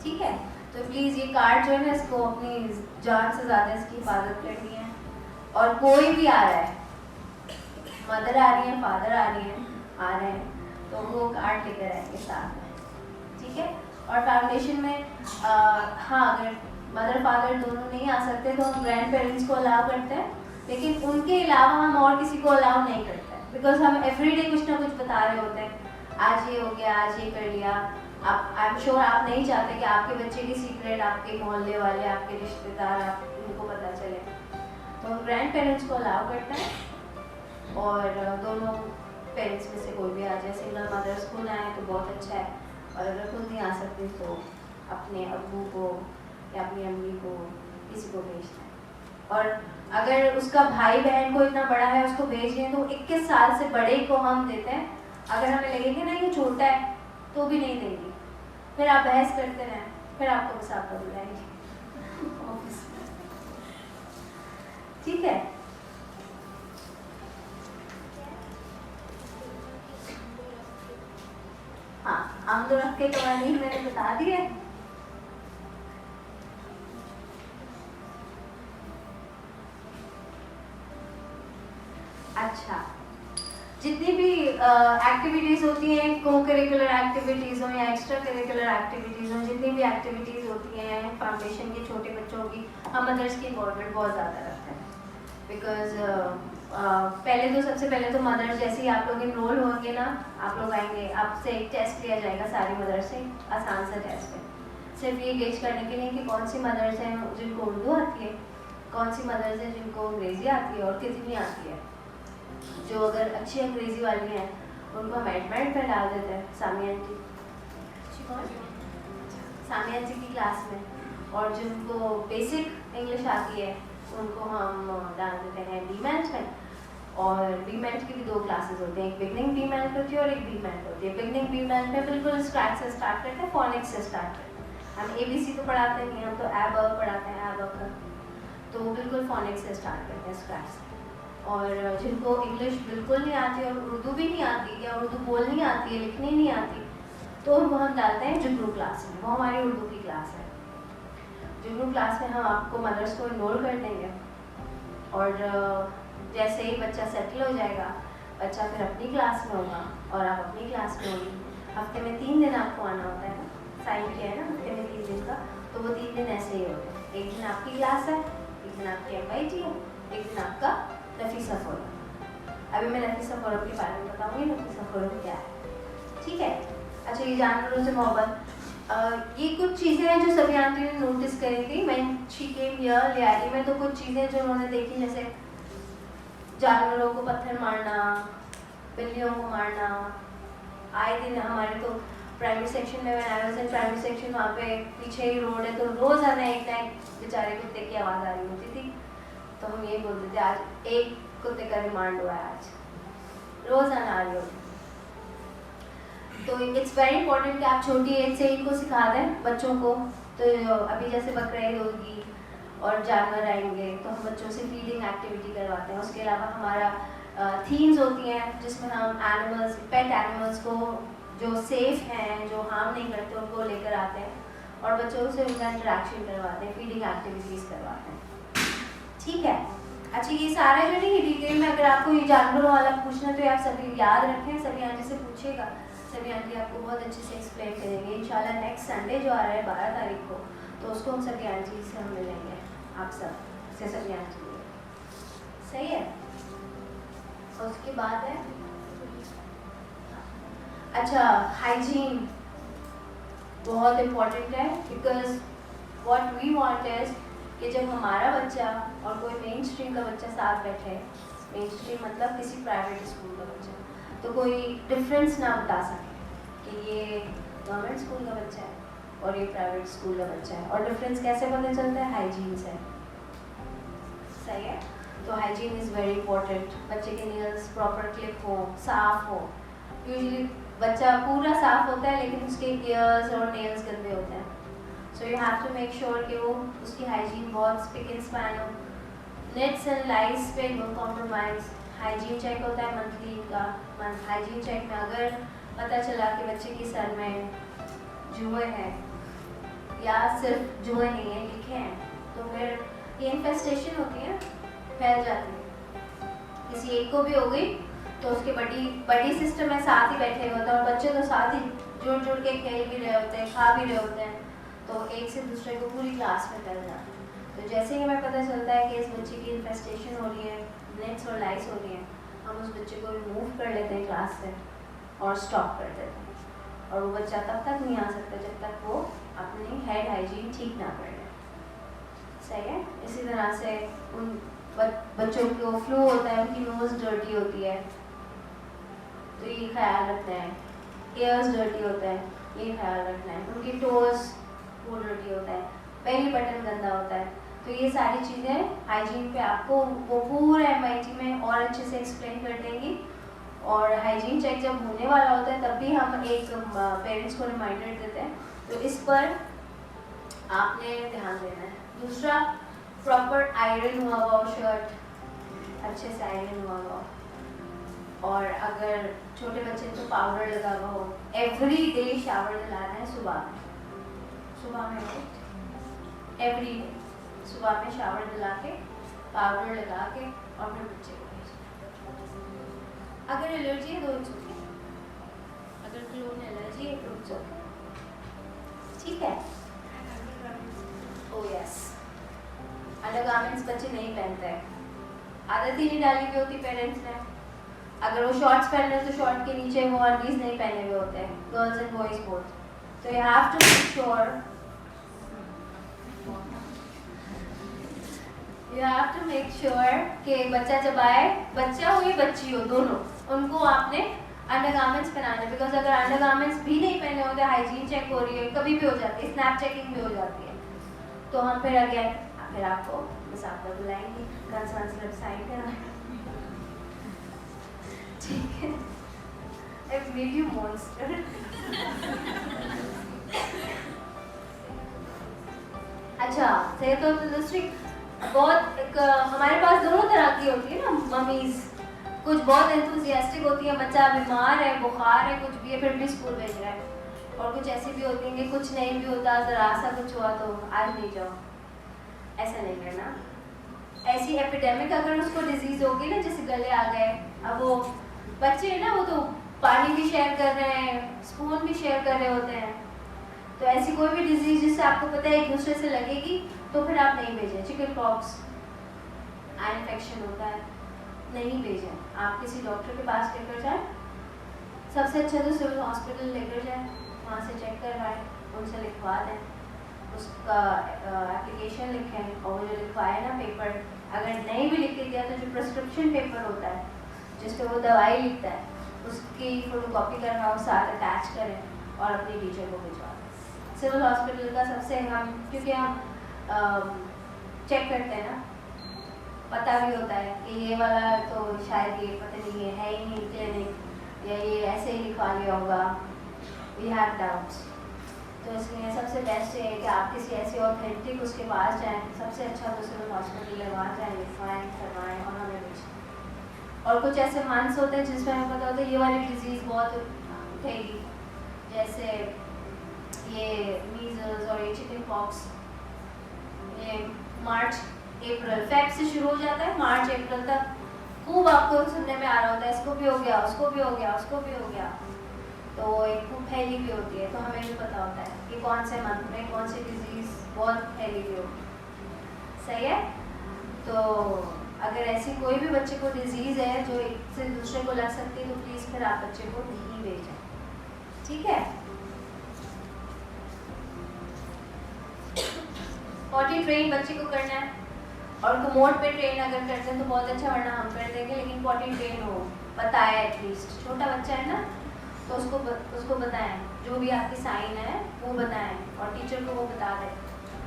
ठीक है। तो प्लीज ये कार्ड जो है ना, इसको अपनी जान से ज्यादा इसकी हिफाजत करनी है। और कोई भी आ रहा है, मदर आ रही है, फादर आ रहे हैं, तो वो कार्ड लेकर आएंगे साथ में, ठीक है। और फाउंडेशन में हाँ, अगर मदर फादर दोनों नहीं आ सकते तो हम ग्रैंड पेरेंट्स को अलाउ करते हैं, लेकिन उनके अलावा हम और किसी को अलाउ नहीं करते हैं, बिकॉज हम एवरीडे कुछ ना कुछ बता रहे होते हैं, आज ये हो गया, आज ये कर लिया। आप आई एम श्योर आप नहीं चाहते कि आपके बच्चे की सीक्रेट आपके मोहल्ले वाले, आपके रिश्तेदार, आप उनको पता चले, तो हम ग्रैंड पेरेंट्स को अलाउ करते हैं, और दोनों पेरेंट्स में से कोई भी आ जाए। सिंगल मदर्स को ना आए तो बहुत अच्छा है, और अगर खुद नहीं आ सकते तो अपने अब्बू को या अपनी अम्मी को, किसी को भेजना है। और अगर उसका भाई बहन को इतना बड़ा है उसको भेज रहे हैं तो 21 साल से बड़े को हम देते हैं। अगर हमें लगे कि नहीं ये छोटा है तो भी नहीं देंगे, फिर आप बहस करते रहें, फिर आपको बस आपका बुलाएंगे ऑफिस में, ठीक है। हाँ, आमदोरफ के कवानीन मैंने बता दिए। अच्छा, जितनी भी एक्टिविटीज़ होती हैं, को करिकुलर एक्टिविटीज़ हो या एक्स्ट्रा करिकुलर एक्टिविटीज़ हो, जितनी भी एक्टिविटीज़ होती हैं फाउंडेशन के छोटे बच्चों की, हम मदर्स की इन्वॉल्वमेंट बहुत ज़्यादा रखते हैं, बिकॉज पहले तो सबसे पहले तो मदर्स जैसे ही आप लोग इनरोल होंगे ना, आप लोग आएंगे, आपसे एक टेस्ट लिया जाएगा सारी मदर से, आसान सा टेस्ट है, सिर्फ ये गेज करने के लिए कि कौन सी मदर्स हैं जिनको उर्दू आती है, कौन सी मदर्स हैं जिनको अंग्रेज़ी आती है और कितनी आती है। जो अगर अच्छी अंग्रेज़ी वाली हैं उनको हम एडमेंट में डाल देते हैं सामिया आंटी की क्लास में, और जिनको बेसिक इंग्लिश आती है उनको हम डाल देते हैं बीमेंट में। और बीमेंट की भी 2 क्लासेस होते हैं, एक बिगनिंग बीमेंट होती है और एक बीमेंट होती है। बिगनिंग बीमेंट में बिल्कुल स्क्रैच से स्टार्ट करते हैं, फोनिक्स से स्टार्ट करते हैं। हम ABC तो पढ़ाते नहीं, हम तो एब पढ़ाते हैं, एब तो बिल्कुल फोनिक्स से स्टार्ट करते हैं, स्क्रैच से। और जिनको इंग्लिश बिल्कुल नहीं आती और उर्दू भी नहीं आती या उर्दू बोलनी आती है, लिखनी नहीं आती, तो उनको हम डालते हैं जुगनू क्लास में, वो हमारी उर्दू की क्लास है। जुगनू क्लास में हम आपको मदर्स को इनरोल कर देंगे, और जैसे ही बच्चा सेटल हो जाएगा, बच्चा फिर अपनी क्लास में होगा और आप अपनी क्लास में होगी। हफ्ते में 3 दिन आपको आना होता है ना, साइन किया है ना, हफ्ते में 3 दिन का, तो वो 3 दिन ऐसे ही होते हैं। एक दिन आपकी क्लास है, एक दिन आपकी MIT है, एक दिन आपका नफीसा फोरम। अभी मैं नफीसा फोरम के बारे में बताऊँगी नफीसा फोरम क्या है, ठीक है। अच्छा, ये जानवरों से मोहब्बत, ये कुछ चीज़ें हैं जो सभी आंटी ने नोटिस करी थी। मैं शी केम हियर लियारी में, तो कुछ चीज़ें जो उन्होंने देखी, जैसे जानवरों को पत्थर मारना, बिल्लियों को मारना। आए दिन हमारे तो प्राइमरी सेक्शन में, when I was in primary section, वहाँ पे पीछे ही रोड है, तो रोज़ आना एक ना एक बेचारे कुत्ते की आवाज़ आ रही होती थी। तो हम यही बोलते थे आज एक कुत्ते का रिमांड हुआ है, आज रोज़ आना आ रही होती। तो इट्स वेरी इंपॉर्टेंट कि आप छोटी एज से इनको सिखा दें बच्चों को। तो अभी जैसे बकरा ईद होगी और जानवर आएंगे, तो हम बच्चों से फीडिंग एक्टिविटी करवाते हैं। उसके अलावा हमारा थीम्स होती हैं जिसमें हम एनिमल्स, पेट एनिमल्स को जो सेफ हैं, जो हार्म नहीं करते, उनको लेकर आते हैं और बच्चों से उनका इंटरेक्शन करवाते हैं, फीडिंग एक्टिविटीज़ करवाते हैं, ठीक है। अच्छा, ये सारा जो नहीं डिटेल में, अगर आपको ये जानवरों वाला पूछना तो आप सभी याद रखें, सभी आंटी से पूछेगा, सभी आंटी आपको बहुत अच्छे से एक्सप्लेन करेंगे। इंशाल्लाह नेक्स्ट संडे जो आ रहा है 12 तारीख को, तो उसको हम सभी आंटी से हम मिलेंगे, आप सब से सभी आंटी, सही है। और उसके बाद है अच्छा, हाइजीन बहुत इम्पोर्टेंट है, because what we want is कि जब हमारा बच्चा और कोई मेन स्ट्रीम का बच्चा साथ बैठे, मेन स्ट्रीम मतलब किसी प्राइवेट स्कूल का बच्चा, तो कोई डिफरेंस ना बता सके कि ये गवर्नमेंट स्कूल का बच्चा है और ये प्राइवेट स्कूल का बच्चा है। और डिफरेंस कैसे पता चलता है? हाइजीन से, सही है। तो हाइजीन इज़ वेरी इंपॉर्टेंट। बच्चे के नेल्स प्रॉपर क्लिप हो, साफ हो। यूजुअली बच्चा पूरा साफ होता है लेकिन उसके ईयर्स और नेल्स गंदे होते हैं, so you have to make sure कि वो उसकी हाइजीन बहुत स्पिक एंड स्पैन हो। नेट्स एंड लाइट्स पे नो कॉम्प्रोमाइज़। हाइजीन चेक होता है मंथली का। हाइजीन चेक में अगर पता चला कि बच्चे के सर में जुए हैं या सिर्फ जुए नहीं है, लिखे हैं, तो फिर ये इन्फेस्टेशन होती है, फैल जाती है। किसी एक को भी हो गई तो उसके बड़ी सिस्टम में साथ ही बैठे हुए होते हैं और बच्चे तो साथ ही जुड़ के खेल भी रहे होते हैं, खा भी रहे होते हैं, तो एक से दूसरे को पूरी क्लास में फैल जाते हैं। तो जैसे ही हमें पता चलता है कि इस बच्चे की इन्फेस्टेशन हो रही है, नेट्स और लाइस हो रही हैं, हम उस बच्चे को रिमूव कर लेते हैं क्लास से और स्टॉप कर देते हैं। और वो बच्चा तब तक नहीं आ सकता जब तक वो अपनी हेड हाइजीन ठीक ना कर ले, सही है। इसी तरह से उन बच्चों को फ्लू होता है, उनकी नोज़ डर्टी होती है, तो ये ख्याल रखना है। ईयर्स डर्टी होता है, ये ख्याल रखना है। उनकी टोज़ वो डर्टी होता है, बेली बटन गंदा होता है। तो ये सारी चीज़ें हाइजीन पे आपको वो पूरा MIT में और अच्छे से एक्सप्लेन कर देंगी। और हाइजीन चेक जब होने वाला होता है तब भी हम एक पेरेंट्स को रिमाइंडर देते हैं, तो इस पर आपने ध्यान देना है। दूसरा, प्रॉपर आयरन हुआ हुआ शर्ट, अच्छे से आयरन हुआ हुआ, और अगर छोटे बच्चे तो पाउडर लगा हुआ हो। एवरी डे शावर दिलाना है सुबह में एवरी डे सुबह में शावर दिला के, पाउडर लगा के, और फिर बच्चे को भेजना। अगर एलर्जी है तो इट्स ओके, अगर क्लोन एलर्जी है तो इट्स ओके, ठीक है। ओह यस, अंडरगारमेंट्स बच्चे नहीं पहनते हैं, आदत ही नहीं डाली हुई होती पेरेंट्स ने। अगर वो शॉर्ट्स पहन रहे हैं तो शॉर्ट के नीचे वो अनडीज नहीं पहने हुए होते हैं, गर्ल्स एंड बॉयज बोथ। तो you have to make sure कि बच्चा जब आए, बच्चा हो या बच्ची हो, दोनों, उनको आपने अंडरगारमेंट्स पहनाने, बिकॉज अगर अंडरगारमेंट्स भी नहीं पहने होते, हाइजीन चेक हो रही है, कभी भी हो जाती है, स्नैप चेकिंग भी हो जाती है, तो हम फिर आपको मुसाफिर बुलाएंगे, कंसर्न स्लिप साइन कराएंगे, ठीक है। I've made you monster. अच्छा, सेहत और तंदुरुस्ती बहुत हमारे पास दोनों तरह की होती है ना मम्मीज। कुछ बहुत एंथुसियास्टिक होती है, बच्चा बीमार है, बुखार है, कुछ भी है, फिर भी स्कूल भेज रहा है। और कुछ ऐसी भी होती हैं कि कुछ नहीं भी होता, ज़रा सा कुछ हुआ तो आज नहीं जाओ, ऐसा नहीं करना। ऐसी एपिडेमिक अगर उसको डिजीज़ होगी ना, जैसे गले आ गए, अब वो बच्चे हैं ना, वो तो पानी भी शेयर कर रहे हैं, स्पून भी शेयर कर रहे होते हैं, तो ऐसी कोई भी डिजीज़ जिससे आपको पता है एक दूसरे से लगेगी, तो फिर आप नहीं भेजें। चिकन पॉक्स, आई इन्फेक्शन होता है, नहीं भेजें, आप किसी डॉक्टर के पास लेकर जाएं, सबसे अच्छा तो सिविल हॉस्पिटल लेकर जाएं, वहाँ से चेक करवाएं, उनसे लिखवा दें, उसका एप्लीकेशन लिखें, और वो जो लिखवाए ना पेपर, अगर नहीं भी लिख के दिया तो जो प्रिस्क्रिप्शन पेपर होता है जिससे वो दवाई लिखता है उसकी फोटोकॉपी करवाओ, साथ अटैच करें और अपनी टीचर को भिजवा दें। सिविल हॉस्पिटल का सबसे हम, क्योंकि हम चेक करते हैं ना, पता भी होता है कि ये वाला तो शायद ये पता नहीं है ही नहीं क्लिनिक, या ये ऐसे ही लिखवा लिया होगा, वी हैव डाउट्स। तो इसलिए सबसे बेस्ट ये है कि आप किसी ऐसे ऑथेंटिक उसके पास जाएं, सबसे अच्छा तो सिविल हॉस्पिटल है, वहाँ जाएँ, लिखवाएँ, करवाएँ और हमें भेजें। और कुछ ऐसे मंथ्स होते हैं जिसमें हमें पता होता है ये वाली डिजीज़ बहुत उठेगी, जैसे ये मीजल्स और ये चिकन पॉक्स, ये मार्च अप्रैल फेब से शुरू हो जाता है, मार्च अप्रैल तक खूब आपको सुनने में आ रहा होता है, इसको भी हो गया, उसको भी हो गया, उसको भी हो गया, तो एक खूब फैली भी होती है। तो हमें भी पता होता है कि कौन से मंथ में कौन सी डिजीज़ बहुत फैली हुई होगी, सही है। तो अगर ऐसी कोई भी बच्चे को डिजीज़ है जो एक से दूसरे को लग सकती है तो प्लीज़ फिर आप बच्चे को नहीं भेजें, ठीक है। पॉटी ट्रेन बच्चे को करना है और कोमोड पे ट्रेन अगर करते हैं तो बहुत अच्छा, वरना हम कर देंगे, लेकिन पॉटी ट्रेन हो, बताया एटलीस्ट, छोटा बच्चा है ना तो उसको बताएं, जो भी आपकी साइन है वो बताएं और टीचर को वो बता दें।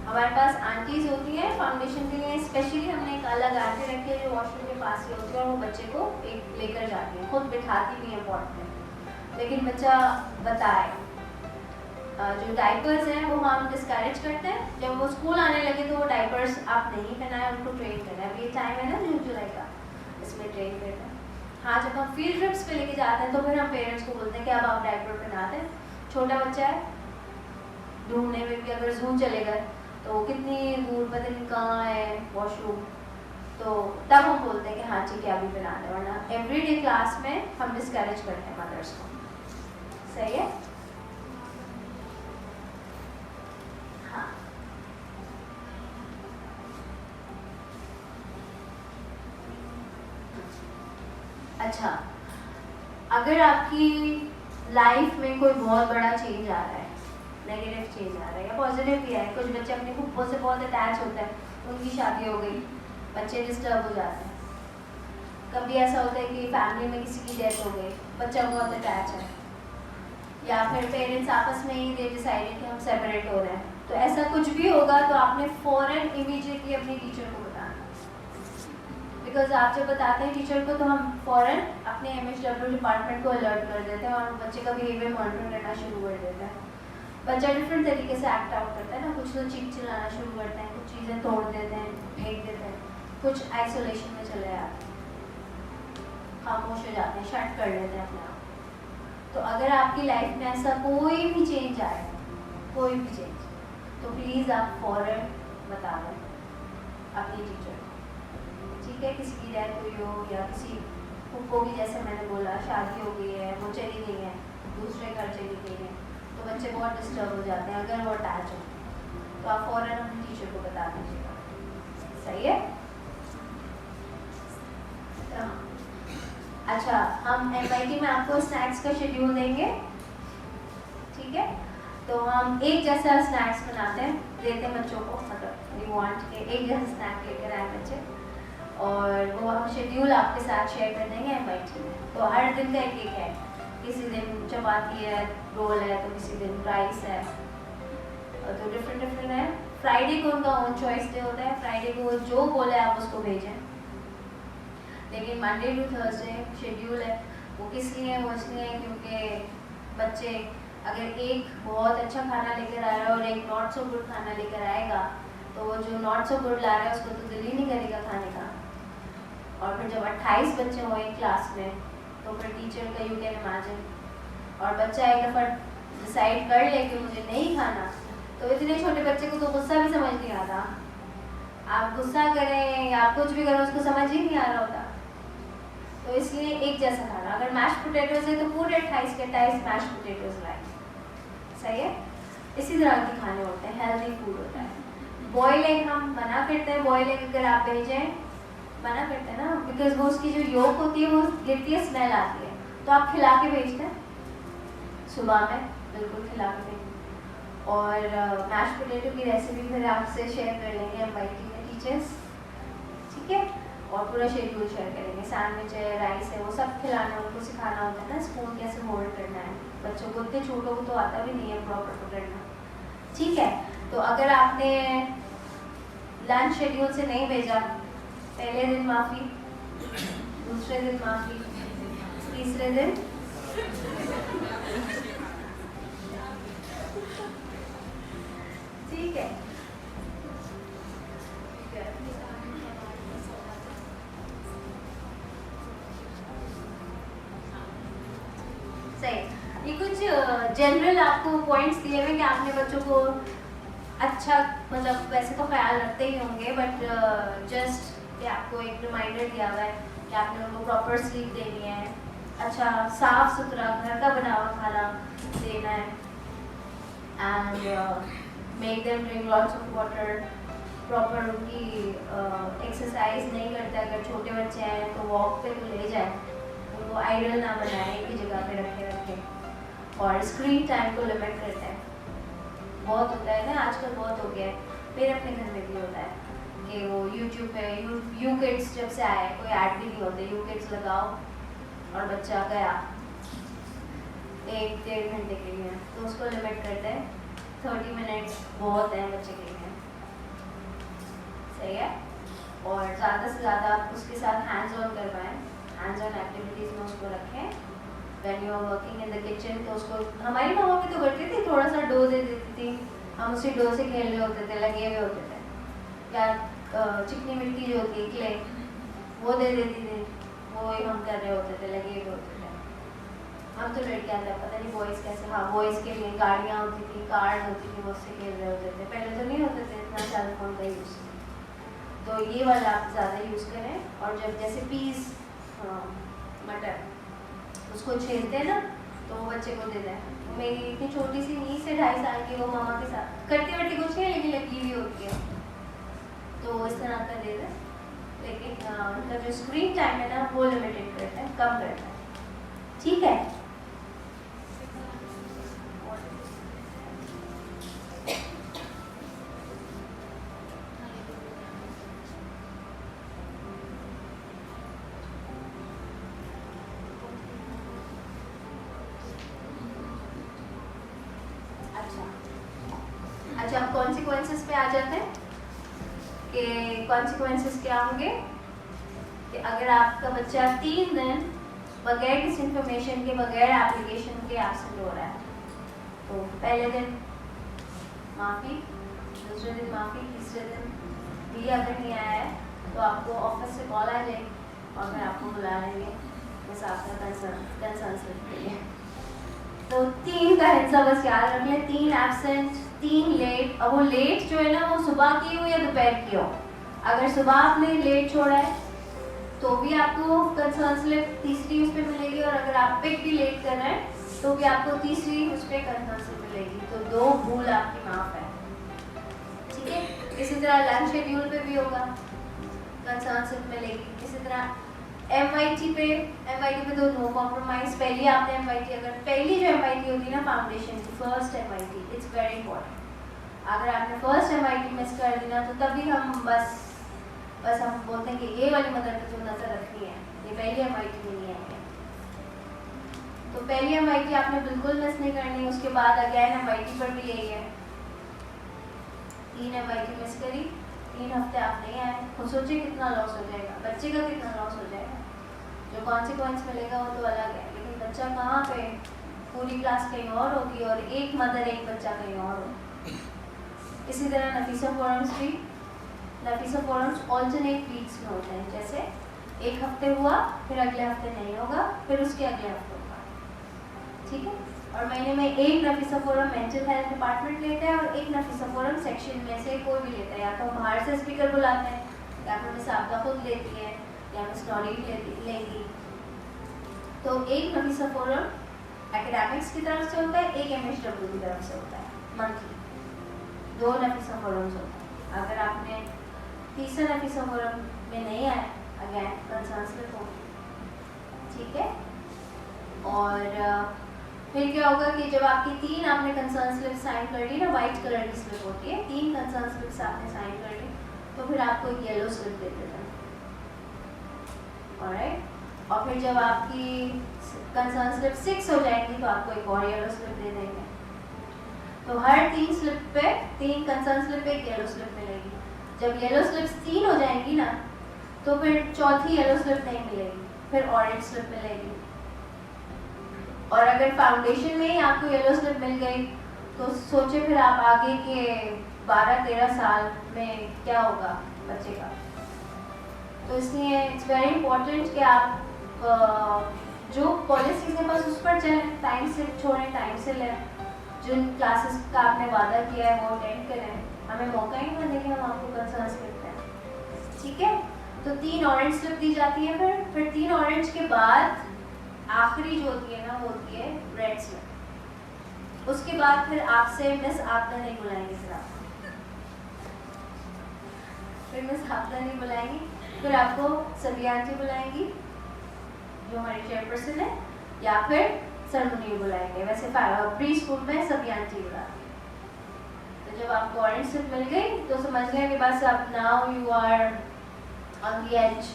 हमारे पास आंटीज़ होती हैं फाउंडेशन के लिए, स्पेशली हमने एक अलग आंटी रखी है जो वॉशरूम के पास ही होती है और वो बच्चे को एक लेकर जाती है, खुद बिठाती भी है पॉट में, लेकिन बच्चा बताए। जो डाइपर्स हैं वो हम डिस्करेज करते हैं, जब वो स्कूल आने लगे तो वो डाइपर्स आप नहीं पहनाएं, उनको ट्रेन करना है। अभी टाइम है ना जून जुलाई का, इसमें ट्रेन करना है। हाँ, जब हम फील्ड ट्रिप्स पे लेके जाते हैं तो फिर हम पेरेंट्स को बोलते हैं कि अब आप डाइपर पहना दें, छोटा बच्चा है, ढूंढने में भी अगर जू चले गए तो कितनी दूर पता नहीं कहाँ है वॉशरूम, तो तब हम बोलते हैं कि हाँ ठीक है अभी पहना दें, वरना एवरीडे क्लास में हम डिस्करेज करते हैं मदर्स को, सही है। हाँ, अच्छा, अगर आपकी लाइफ में कोई बहुत बड़ा चेंज आ रहा है, नेगेटिव चेंज आ रहा है या पॉजिटिव भी है, कुछ बच्चे अपने फुप्पो से बहुत अटैच होते हैं, उनकी शादी हो गई, बच्चे डिस्टर्ब हो जाते हैं। कभी ऐसा होता है कि फैमिली में किसी की डेथ हो गई, बच्चा बहुत अटैच है, या फिर पेरेंट्स आपस में ही दे डिसाइडेड कि हम सेपरेट हो रहे हैं, तो ऐसा कुछ भी होगा तो आपने फ़ौरन इमीडिएटली अपनी टीचर को बताना, बिकॉज आप जब बताते हैं टीचर को तो हम फ़ौरन अपने MHW डिपार्टमेंट को अलर्ट कर देते हैं और बच्चे का बिहेवियर मॉनिटर करना शुरू कर देते हैं। बच्चा डिफरेंट तरीके से एक्ट आउट करता है ना, कुछ तो चीख चिल्लाना शुरू करते हैं, कुछ चीज़ें तोड़ देते हैं, फेंक देते हैं, कुछ आइसोलेशन में चले जाते हैं, खामोश हो जाते हैं, शट कर लेते हैं अपने आप। तो अगर आपकी लाइफ में ऐसा कोई भी चेंज आए, कोई भी चेंज, तो प्लीज़ आप फ़ौरन बता दें अपनी टीचर को, ठीक है। किसी की डेथ हुई हो या किसी फुप्पो की, जैसे मैंने बोला, शादी हो गई है, वो चली गई है, दूसरे घर चली गई है, तो बच्चे बहुत डिस्टर्ब हो जाते हैं। अगर वो अटैच हो तो आप फ़ौरन अपनी टीचर को बता दीजिएगा, सही है। अच्छा, हम MIT में आपको स्नैक्स का शेड्यूल देंगे, ठीक है। तो हम एक जैसा स्नैक्स बनाते हैं, देते हैं बच्चों को, मतलब वी वांट के एक जैसा स्नैक लेकर आए बच्चे, और वो हम शेड्यूल आपके साथ शेयर कर देंगे MIT में। तो हर दिन का एक है, किसी दिन चपाती है, रोल है, तो किसी दिन राइस है, तो डिफरेंट है। फ्राइडे को उनका ओन चॉइस डे होता है, फ्राइडे को जो बोले आप उसको भेजें, लेकिन मंडे टू थर्सडे शेड्यूल है। वो किस लिए है? वो इसलिए है क्योंकि बच्चे अगर एक बहुत अच्छा खाना लेकर आ रहा है और एक नॉट सो गुड खाना लेकर आएगा, तो वो जो नॉट सो गुड ला रहा है उसको तो दिल ही नहीं करेगा खाने का। और फिर जब 28 बच्चे हों एक क्लास में, तो फिर टीचर का यू कैन इमेजिन, और बच्चा एक दफ़ा डिसाइड कर ले कि मुझे नहीं खाना, तो इतने छोटे बच्चे को तो गुस्सा भी समझ नहीं आता। आप गुस्सा करें या आप कुछ भी करें, उसको समझ ही नहीं आ रहा होता। तो इसलिए एक जैसा खाना, अगर मैश पोटैटोज है तो पूरे 28 के 28 मैश पोटैटोज लाए, सही है। इसी तरह के खाने होते हैं, हेल्दी फूड होता है। बॉयल एग हम मना करते हैं, बॉयल एग अगर आप भेजें मना करते हैं ना, बिकॉज वो उसकी जो योक होती है वो गिरती है, स्मेल आती है। तो आप खिला के भेजते हैं सुबह में, बिल्कुल खिला के भेजें। और मैश पोटैटो की रेसिपी फिर आपसे शेयर कर लेंगे MIT में टीचर्स, ठीक है। और पूरा शेड्यूल शेयर करेंगे, सैंडविच है, राइस है, वो सब खिलाना, उनको सिखाना होता है ना, स्पून कैसे होल्ड करना है। बच्चों को, इतने छोटों को तो आता भी नहीं है प्रॉपर पकड़ना, ठीक है। तो अगर आपने लंच शेड्यूल से नहीं भेजा, पहले दिन माफ़ी, दूसरे दिन माफ़ी, तीसरे दिन ठीक है। सही। ये कुछ जनरल आपको पॉइंट्स दिए हुए कि आपने बच्चों को अच्छा, मतलब वैसे तो ख्याल रखते ही होंगे, बट जस्ट कि आपको एक रिमाइंडर दिया हुआ है कि आपने उनको प्रॉपर स्लीप देनी है, अच्छा साफ सुथरा घर का बना हुआ खाना देना है, and make them drink lots of water, proper उनकी एक्सरसाइज नहीं करते, अगर छोटे बच्चे हैं तो वॉक पे तो ले जाए, उनको आइडल ना बनाए, एक ही जगह पे रखे, और स्क्रीन टाइम को लिमिट करते हैं। बहुत होता है ना आजकल, बहुत हो गया है, मेरे अपने घर में भी होता है कि वो यूट्यूब पे यू किड्स जब से आया है, कोई ऐड भी नहीं होते, यू किड्स लगाओ और बच्चा गया 1-1.5 घंटे के लिए, तो उसको लिमिट करते हैं 30 मिनट्स बहुत है बच्चे के लिए, सही है। और ज़्यादा से ज़्यादा उसके साथ हैंड्स ऑन करवाएं, हैंड्स ऑन एक्टिविटीज़ में उसको रखें। When you are working in the kitchen, तो उसको, हमारी मामा भी तो करती थी, थोड़ा सा डो दे देती थी, हम उसी डो से खेल रहे होते थे, लगे हुए होते थे, या चिकनी मिट्टी जो होती है क्ले, वो दे देती थी, वो ही हम कर रहे होते थे, लगे हुए होते थे। हम तो लड़कियाँ थे, पता नहीं बॉयज़ कैसे, हाँ बॉयज़ के लिए गाड़ियाँ होती थी, कार्ड होती थी, वो उससे खेल रहे होते थे। पहले तो नहीं होते थे इतना सेल फोन का यूज़, तो ये वाला आप ज़्यादा यूज़ करें। और जब जैसे पीस, मटर, उसको छीलते हैं ना, तो वो बच्चे को दे दें। मेरी इतनी छोटी सी नी से 2.5 साल की, वो मामा के साथ करती वरती कुछ नहीं, लेकिन लगी हुई होती है, तो वो इस तरह का दे दें। लेकिन उनका जो स्क्रीन टाइम है ना, वो लिमिटेड करता है, कम करता है, ठीक है। अच्छा, अब कॉन्सिक्वेंसेस पे आ जाते हैं कि कॉन्सिक्वेंसेस क्या होंगे। कि अगर आपका बच्चा 3 दिन बगैर किसी इन्फॉर्मेशन के, बगैर एप्लीकेशन के एब्सेंट हो रहा है, तो पहले दिन माफ़ी, दूसरे दिन माफ़ी, तीसरे दिन भी अगर नहीं आया है तो आपको ऑफिस से कॉल आ जाएगी और मैं आपको बुला लेंगे बस आपका कंसर्न के लिए। तो 3 का हिस्सा बस याद रख लें, 3 एब्सेंट, 3 लेट। अब वो लेट जो है ना, वो सुबह की हो या दोपहर की हो, अगर सुबह आपने लेट छोड़ा है तो भी आपको कंसर्न स्लिप तीसरी उस पर मिलेगी, और अगर आप पिक भी लेट कर रहे हैं तो भी आपको तीसरी उस पर कंसर्न स्लिप मिलेगी। तो 2 भूल आपकी माफ़ है, ठीक है। इसी तरह लंच शेड्यूल पे भी होगा, कंसर्न स्लिप मिलेगी। इसी तरह MIT पे तो नो कॉम्प्रोमाइज़। पहली आपने MIT, अगर पहली जो MIT होती है ना फाउंडेशन की, first MIT, it's very important. अगर आपने फर्स्ट MIT मिस कर दी ना, तो तभी हम बस हम बोलते हैं कि ये वाली मदर पे जो नज़र रखनी है, ये पहली MIT में नहीं है। तो पहली MIT आपने बिल्कुल मिस नहीं करनी। उसके बाद अगेन MIT पर भी यही है, 3 MIT मिस करी, 3 हफ्ते आप नहीं आए, खुद सोचिए कितना लॉस हो जाएगा, बच्चे का कितना लॉस हो जाएगा। जो कॉन्सिक्वेंस मिलेगा वो तो अलग है, लेकिन बच्चा कहाँ पे, पूरी क्लास कहीं और होगी और एक मदर एक बच्चा कहीं और हो। इसी तरह नफीसा फोरम्स भी, नफीसा फोरम्स ऑल्टरनेट वीक्स में होते हैं, जैसे एक हफ्ते हुआ, फिर अगले हफ्ते नहीं होगा, फिर उसके अगले हफ्ते होगा, ठीक है। और महीने में एक Nafisa forum mental health department लेता है और एक नफीसा फोरम सेक्शन में से कोई भी लेता है, या तो बाहर से स्पीकर बुलाते हैं, या फिर मिस आपदा खुद लेती है, या मिस नॉरी लेगी। तो एक नफीसा फोरम एकेडमिक्स की तरफ से होता है, एक MHW की तरफ से होता है, मंथली 2 नफीसा फोरम्स होता है। अगर आपने तीसरा नफीसा फोरम में नहीं आए, अगेन कंसर्न स्लिप होगी, ठीक है। और फिर क्या होगा कि जब आपकी 3 आपने कंसर्न स्लिप साइन कर ली ना, वाइट कलर की स्लिप होती है, 3 कंसर्न स्लिप्स आपने साइन कर ली, तो फिर आपको एक येलो स्लिप दे देते हैं, ऑलराइट। और फिर जब आपकी कंसर्न स्लिप 6 हो जाएंगी तो आपको एक और येलो स्लिप दे देंगे। तो हर 3 स्लिप पे 3 कंसर्न स्लिप पे एक येलो स्लिप मिलेगी। जब येलो स्लिप्स 3 हो जाएंगी ना, तो फिर चौथी येलो स्लिप नहीं मिलेगी, फिर ऑरेंज स्लिप मिलेगी। और अगर फाउंडेशन में ही आपको येलो स्लिप मिल गई तो सोचे फिर आप आगे के 12-13 साल में क्या होगा बच्चे का। तो इसलिए इट्स वेरी इंपॉर्टेंट कि आप जो पॉलिसीज के पास उस पर चलें, टाइम से छोड़ें, टाइम से लें, जिन क्लासेस का आपने वादा किया है वो अटेंड करें। हमें मौका ही नहीं देंगे, हम आपको कंसर्न्स करते हैं, ठीक है। तो 3 ऑरेंज स्लिप दी जाती है, फिर 3 ऑरेंज के बाद आखिरी जो होती है ना वो होती है रेड स्लिप। उसके बाद फिर आपसे मिस आपदा नहीं बुलाएंगे, फिर मिस आपदा नहीं बुलाएंगी, फिर आपको सभी आंटी बुलाएंगी जो हमारी चेयरपर्सन है, या फिर सरमनी बुलाएंगे। वैसे प्री स्कूल में सभी आंटी बुलाएंगे। तो जब आपको ऑरेंज स्लिप मिल गई तो समझ गए कि बस अब now you are on the edge.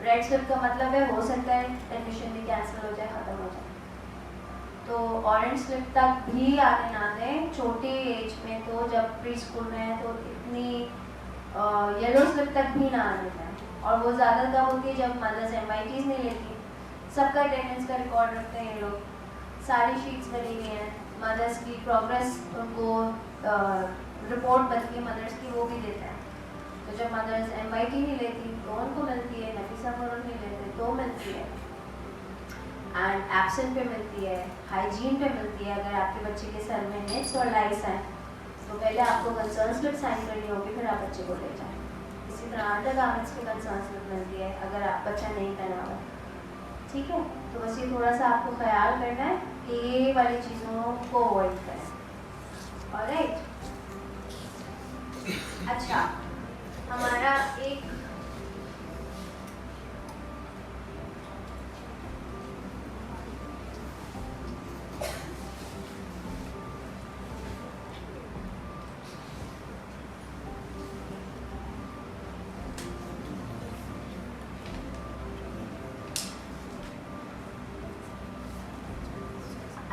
Red slip का मतलब है हो सकता है एडमिशन भी कैंसिल हो जाए, ख़त्म हो जाए। तो ऑरेंज स्लिप तक भी आने ना दें छोटे एज में। तो जब प्री स्कूल में है तो इतनी येलो स्लिप तक भी ना आने दें। और वो ज़्यादा तब होती है जब मदर्स MITs नहीं लेती। सबका अटेंडेंस का रिकॉर्ड रखते हैं ये लोग, सारी शीट्स बनी हुई हैं, मदर्स की प्रोग्रेस उनको रिपोर्ट बनती है मदर्स की, वो भी देते हैं। तो जब मदर्स MIT नहीं लेती तो उनको मिलती है, नफीसा मरून नहीं लेते तो मिलती है, एंड एब्सेंट पे मिलती है, हाइजीन पे मिलती है। अगर आपके बच्चे के सर में निट्स और लाइस हैं तो पहले आपको कंसर्न स्लिप साइन करनी होगी, फिर आप बच्चे को ले जाएं। इसी तरह अंडर गारमेंट्स पे कंसर्न स्लिप मिलती है अगर आप बच्चा नहीं पहना हुआ, ठीक है। तो बस ये थोड़ा सा आपको ख्याल करना है कि ये वाली चीज़ों को अवॉइड करें, ऑलराइट। अच्छा, हमारा एक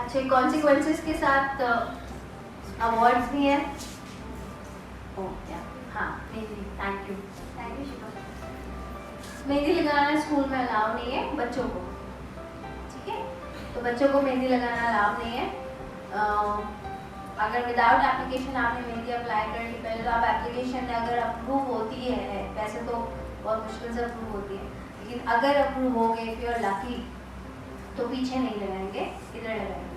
अच्छे कॉन्सिक्वेंसेस के साथ अवार्ड्स भी हैं। हाँ, मेहंदी, थैंक यू शिवा। मेहंदी लगाना स्कूल में अलाउ नहीं है बच्चों को, ठीक है। तो बच्चों को मेहंदी लगाना अलाउ नहीं है। अगर विदाउट एप्लीकेशन आपने मेहंदी अप्लाई कर ली, पहले तो आप एप्लीकेशन अगर अप्रूव होती है, वैसे तो बहुत मुश्किल से अप्रूव होती है, लेकिन अगर अप्रूव हो गए फिर लकी तो पीछे नहीं लगाएंगे, इधर लगाएंगे।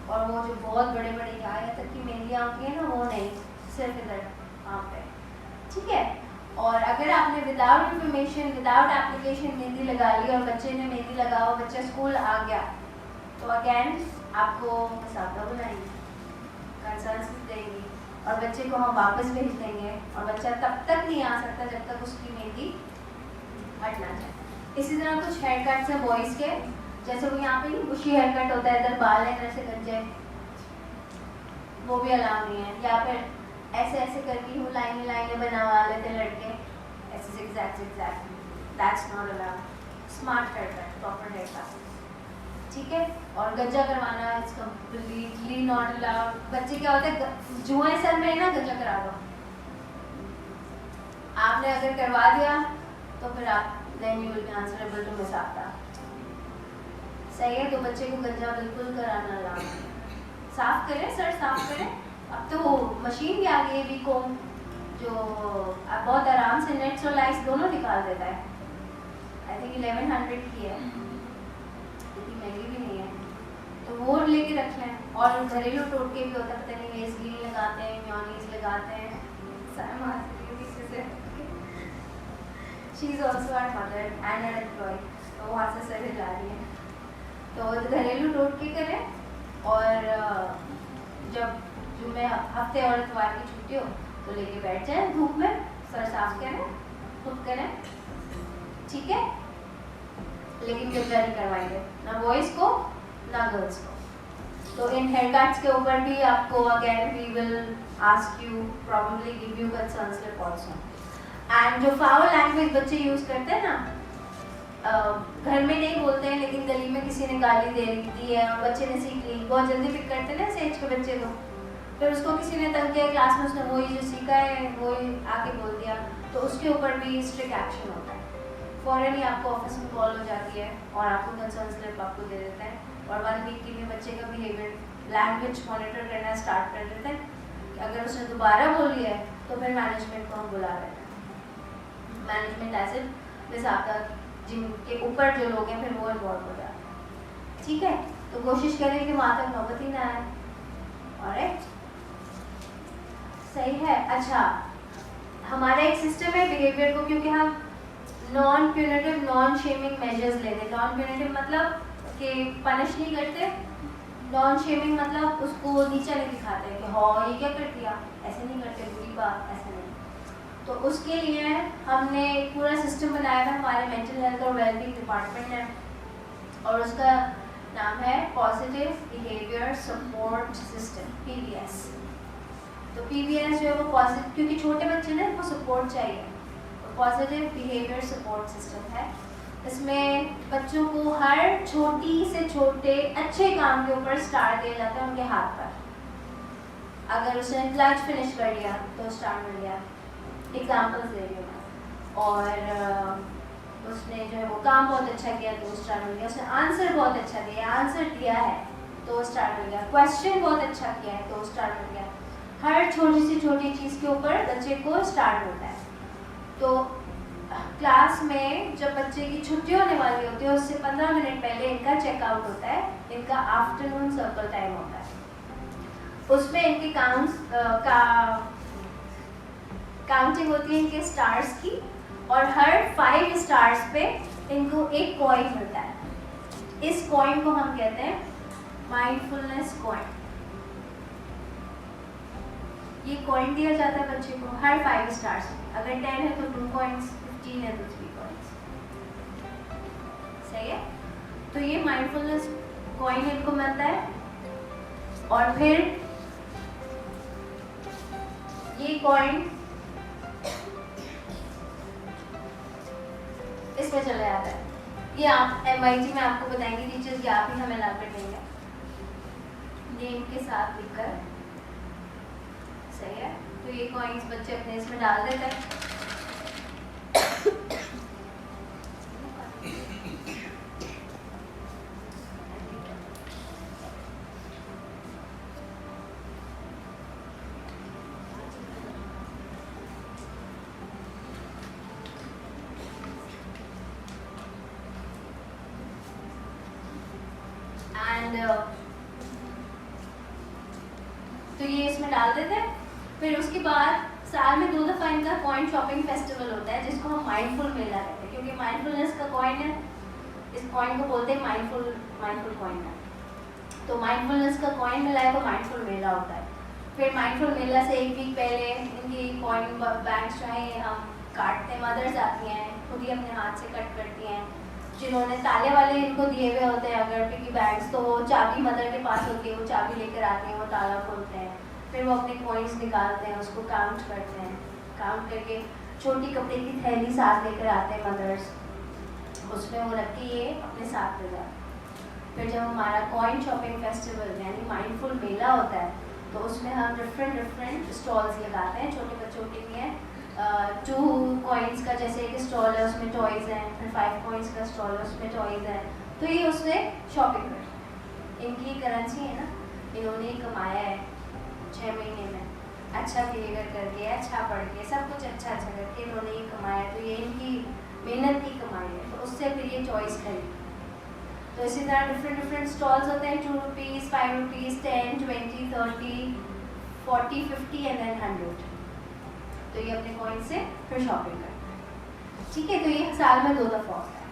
और वो जो बहुत बड़े बड़े यहाँ तक की मेहंदियाँ होती हैं ना, वो नहीं, सिर्फ इधर वहाँ पे, ठीक है। और अगर आपने without information, without application mehndi लगा ली और बच्चे ने मेहंदी लगाओ, बच्चा स्कूल आ गया, तो अगेन आपको मुसाफा बुलाएंगे, कंसर्न देंगी और बच्चे को हम वापस भेज देंगे। और बच्चा तब तक नहीं आ सकता जब तक उसकी मेहंदी हट ना जाए। इसी तरह कुछ हेयर कट्स हैं बॉयज़ के, जैसे वो यहाँ पे नहीं बुशी हेयर कट होता है, इधर बाल है, इधर से गंजे, वो भी अलाउ नहीं है। या फिर ऐसे ऐसे करके हूँ लाइनें लाइनें बनवा लेते लड़के, ऐसे exactly that's not allowed. Smart hair cut, proper hair cut, ठीक है। और गंजा करवाना इज कम्प्लीटली नॉट अलाउड। बच्चे क्या होता है, जुएं सर में ना गंजा करा दो, आपने अगर करवा दिया तो फिर आप then you will be answerable to miss Apda, सही है। तो बच्चे को गंजा बिल्कुल कराना अलाउड। साफ करें सर, साफ करें। अब तो मशीन भी आ गई है, वीकोम, जो अब बहुत आराम से नेट्स और लाइट्स दोनों निकाल देता है। आई थिंक 1100 की है, इतनी महंगी भी नहीं है, तो वो लेके रख लें। और घरेलू टोटके भी होता है, पता नहीं वेस्लीन लगाते हैं, मेयोनीज लगाते हैं, she is also our mother and an employ, तो वहाँ से सर हिला रही है। तो घरेलू टोटके करें। और जब जुम्मे हफ्ते और इतवार की छुट्टी हो तो लेके बैठ जाए धूप में, सर साफ करें, खुद करें, ठीक है, लेकिन गंजा नहीं करवाएंगे, ना बॉयज को ना गर्ल्स को। तो इन हेयर कट्स के ऊपर भी आपको again we will ask you, probably give you concern slip also. And जो फाउल लैंग्वेज बच्चे यूज करते हैं ना, घर में नहीं बोलते हैं लेकिन गली में किसी ने गाली दे दी है और बच्चे ने सीख ली, बहुत जल्दी पिक करते हैं ना इस एज के बच्चे को, फिर उसको किसी ने तंग किया क्लास में, उसने वही जो सीखा है वही आके बोल दिया, तो उसके ऊपर भी स्ट्रिक्ट एक्शन होता है। फौरन ही आपको ऑफिस में कॉल हो जाती है और आपको कंसर्न स्लिप आपको दे देते हैं, और 1 वीक के लिए बच्चे का बिहेवियर लैंग्वेज मॉनिटर करना स्टार्ट कर देते हैं कि अगर उसने दोबारा बोल लिया है तो फिर मैनेजमेंट को हम बुला रहे हैं। मैनेजमेंट ऐसे जैसे आपका जिनके ऊपर जो लोग हैं फिर वो इन्वॉल्व हो जाते हैं, ठीक है। तो कोशिश करें कि वहाँ तक नौबत ही ना आए। ऑलराइट, सही है। अच्छा, हमारा एक सिस्टम है बिहेवियर को, क्योंकि हम non punitive non shaming measures लेते हैं। नॉन प्यूनिटिव मतलब कि पनिश नहीं करते, नॉन शेमिंग मतलब उसको नीचा नहीं दिखाते कि हाँ ये क्या कर दिया, ऐसे नहीं करते, बुरी बात, ऐसे नहीं। तो उसके लिए हमने एक पूरा सिस्टम बनाया था, हमारे मेंटल हेल्थ और वेलबींग डिपार्टमेंट है, और उसका नाम है positive behaviour support system, PBS। तो PBS जो है वो पॉजिटिव, क्योंकि छोटे बच्चे ना उनको सपोर्ट चाहिए, तो पॉजिटिव बिहेवियर सपोर्ट सिस्टम है। इसमें बच्चों को हर छोटी से छोटे अच्छे काम के ऊपर स्टार दिया जाता है उनके हाथ पर। अगर उसने क्लच फिनिश कर लिया तो स्टार मिल गया, एग्जाम्पल्स दे रही हूँ मैं। और उसने जो है वो काम बहुत अच्छा किया तो स्टार मिल गया, उसने आंसर बहुत अच्छा दिया, आंसर दिया है तो स्टार मिल गया, क्वेश्चन बहुत अच्छा किया है तो स्टार मिल गया। हर छोटी से छोटी चीज़ के ऊपर बच्चे को स्टार मिलता है। तो क्लास में जब बच्चे की छुट्टी होने वाली होती है उससे 15 मिनट पहले इनका चेकआउट होता है, इनका आफ्टरनून सर्कल टाइम होता है। उसमें इनके काउंटिंग होती है इनके स्टार्स की, और हर 5 स्टार्स पे इनको एक कॉइन मिलता है। इस कॉइन को हम कहते हैं माइंडफुलनेस कॉइन। ये कॉइन दिया जाता है बच्चे को हर 5 स्टार्स में। अगर 10 है तो 2 कॉइन्स, 15 है तो 3 कॉइन्स। सही है। तो ये माइंडफुलनेस कॉइन इनको मिलता है, और फिर ये कॉइन इसमें चला जाता है। ये आप MIT में आपको बताएंगे टीचर्स, कि आप ही हमें ला कर देंगे नेम के साथ लिखकर। सही है। तो ये कॉइन्स बच्चे अपने इसमें डाल देते हैं। तो ये इसमें डाल देते हैं। फिर उसके बाद साल में 2 दफ़ा इनका कॉइन शॉपिंग फेस्टिवल होता है, जिसको हम माइंडफुल मेला कहते हैं, क्योंकि माइंडफुलनेस का कॉइन है, इस कॉइन को बोलते हैं माइंडफुल कॉइन है। तो माइंडफुलनेस का कॉइन मिला है तो माइंडफुल मेला होता है। फिर माइंडफुल मेला से 1 वीक पहले इनकी कॉइन बैंक्स जो है हम काटते हैं, मदर्स आती हैं खुद ही अपने हाथ से कट करती हैं। जिन्होंने ताले वाले इनको दिए हुए होते हैं अगर पिगी बैंक्स, तो वो चाबी मदर के पास होती है, वो चाबी लेकर आते हैं, वो ताला खोलते हैं, फिर वो अपने कॉइन्स निकालते हैं, उसको काउंट करते हैं, काउंट करके छोटी कपड़े की थैली साथ लेकर आते हैं मदर्स, उसमें वो रख के ये अपने साथ ले जाते हैं। फिर जब हमारा कॉइन शॉपिंग फेस्टिवल यानी माइंडफुल मेला होता है तो उसमें हम डिफरेंट स्टॉल्स लगाते हैं छोटे बच्चों के लिए। 2 कॉइन्स का जैसे एक स्टॉल है उसमें टॉयज़ हैं, फिर 5 कॉइन्स का स्टॉल है उसमें टॉयज़ हैं, तो ये उससे शॉपिंग करते हैं। इनकी करेंसी है ना, इन्होंने कमाया है 6 महीने में, अच्छा बिहेवियर करके, अच्छा पढ़ के, सब कुछ अच्छा करके इन्होंने ये कमाया, तो ये इनकी मेहनत की कमाई है, तो उससे फिर ये चॉइस खरीदी। तो इसी तरह डिफरेंट स्टॉल्स होते हैं, 2 रुपीज़, 5 रुपीज़, 10, 20, 30, 40, 50 एंड देन 100। तो ये अपने कॉइन से फिर शॉपिंग करते हैं। ठीक है, तो ये साल में 2 दफ़ा होता है।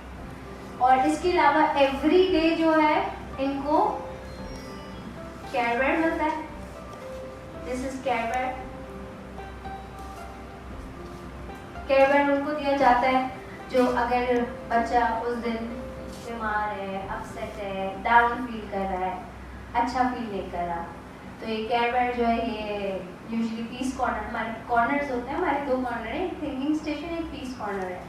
और इसके अलावा एवरी डे जो है इनको केयरवेयर मिलता है। This is केयरवेयर। केयरवेयर उनको दिया जाता है जो अगर बच्चा उस दिन बीमार है, अपसेट है, डाउन फील कर रहा है, अच्छा फील नहीं कर रहा, तो ये केयर बेयर जो है ये यूजुअली पीस कॉर्नर, हमारे कॉर्नर्स होते हैं, हमारे 2 कॉर्नर है, एक थिंकिंग स्टेशन, एक पीस कॉर्नर है।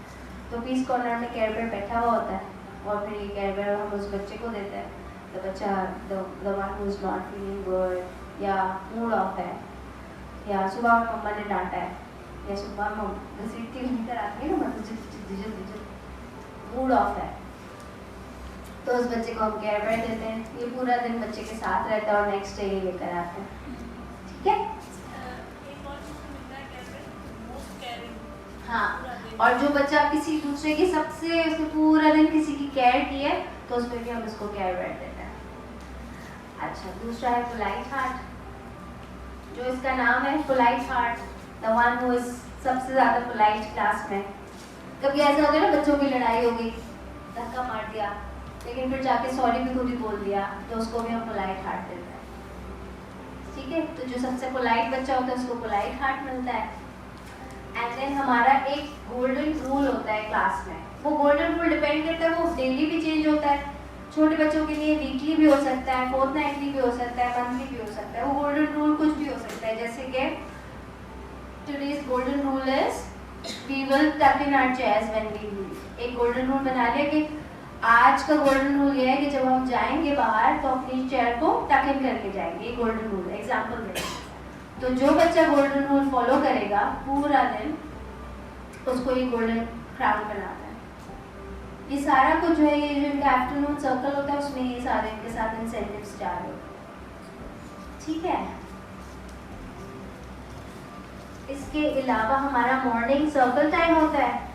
तो पीस कॉर्नर में केयर बेयर बैठा हुआ होता है और फिर ये केयर बेयर हम उस बच्चे को देते हैं। तो बच्चा the one who is not feeling good या मूड ऑफ है, या सुबह मम्मा ने डांटा है, या सुबह मम्मा घसीटती लेकर आती है ना, मतलब मूड ऑफ है, तो उस बच्चे को हम केयर बेयर देते हैं। ये पूरा दिन बच्चे के साथ रहता है और नेक्स्ट डे ये लेकर आते हैं। ठीक है, हाँ। और जो बच्चा किसी दूसरे की सबसे उसने पूरा दिन किसी की केयर की है, तो उसमें भी हम इसको केयर बेयर देते हैं। अच्छा, दूसरा है पोलाइट हार्ट, जो इसका नाम है polite heart, the one who is सबसे ज़्यादा पोलाइट क्लास में। कभी ऐसा होता है ना, बच्चों की लड़ाई हो गई, धक्का मार दिया, लेकिन फिर जाके सॉरी भी खुद ही बोल दिया, तो उसको भी हम पोलाइट हार्ट देते हैं। ठीक है, तो जो सबसे पोलाइट बच्चा होता है उसको पोलाइट हार्ट मिलता है। एंड देन हमारा एक गोल्डन रूल होता है क्लास में। वो गोल्डन रूल डिपेंड करता है, वो डेली भी चेंज होता है, छोटे बच्चों के लिए वीकली भी हो सकता है, फोर्टनाइटली भी हो सकता है, मंथली भी हो सकता है। वो गोल्डन रूल कुछ भी हो सकता है, जैसे कि today's golden rule is we will tuck in our chairs when we leave. एक गोल्डन रूल बना लिया कि आज का गोल्डन रूल ये है कि जब हम जाएंगे बाहर तो अपनी चेयर को टक इन करके जाएंगे। ये गोल्डन रूल है, एग्जाम्पल दे। तो जो बच्चा गोल्डन रूल फॉलो करेगा पूरा दिन, उसको ये गोल्डन क्राउन बनाता है। ये सारा कुछ जो है, ये जो इनका आफ्टरनून सर्कल होता है, उसमें ये सारे इनके साथ इंसेंटिव्स जा रहे होते हैं। ठीक है, इसके अलावा हमारा मॉर्निंग सर्कल टाइम होता है।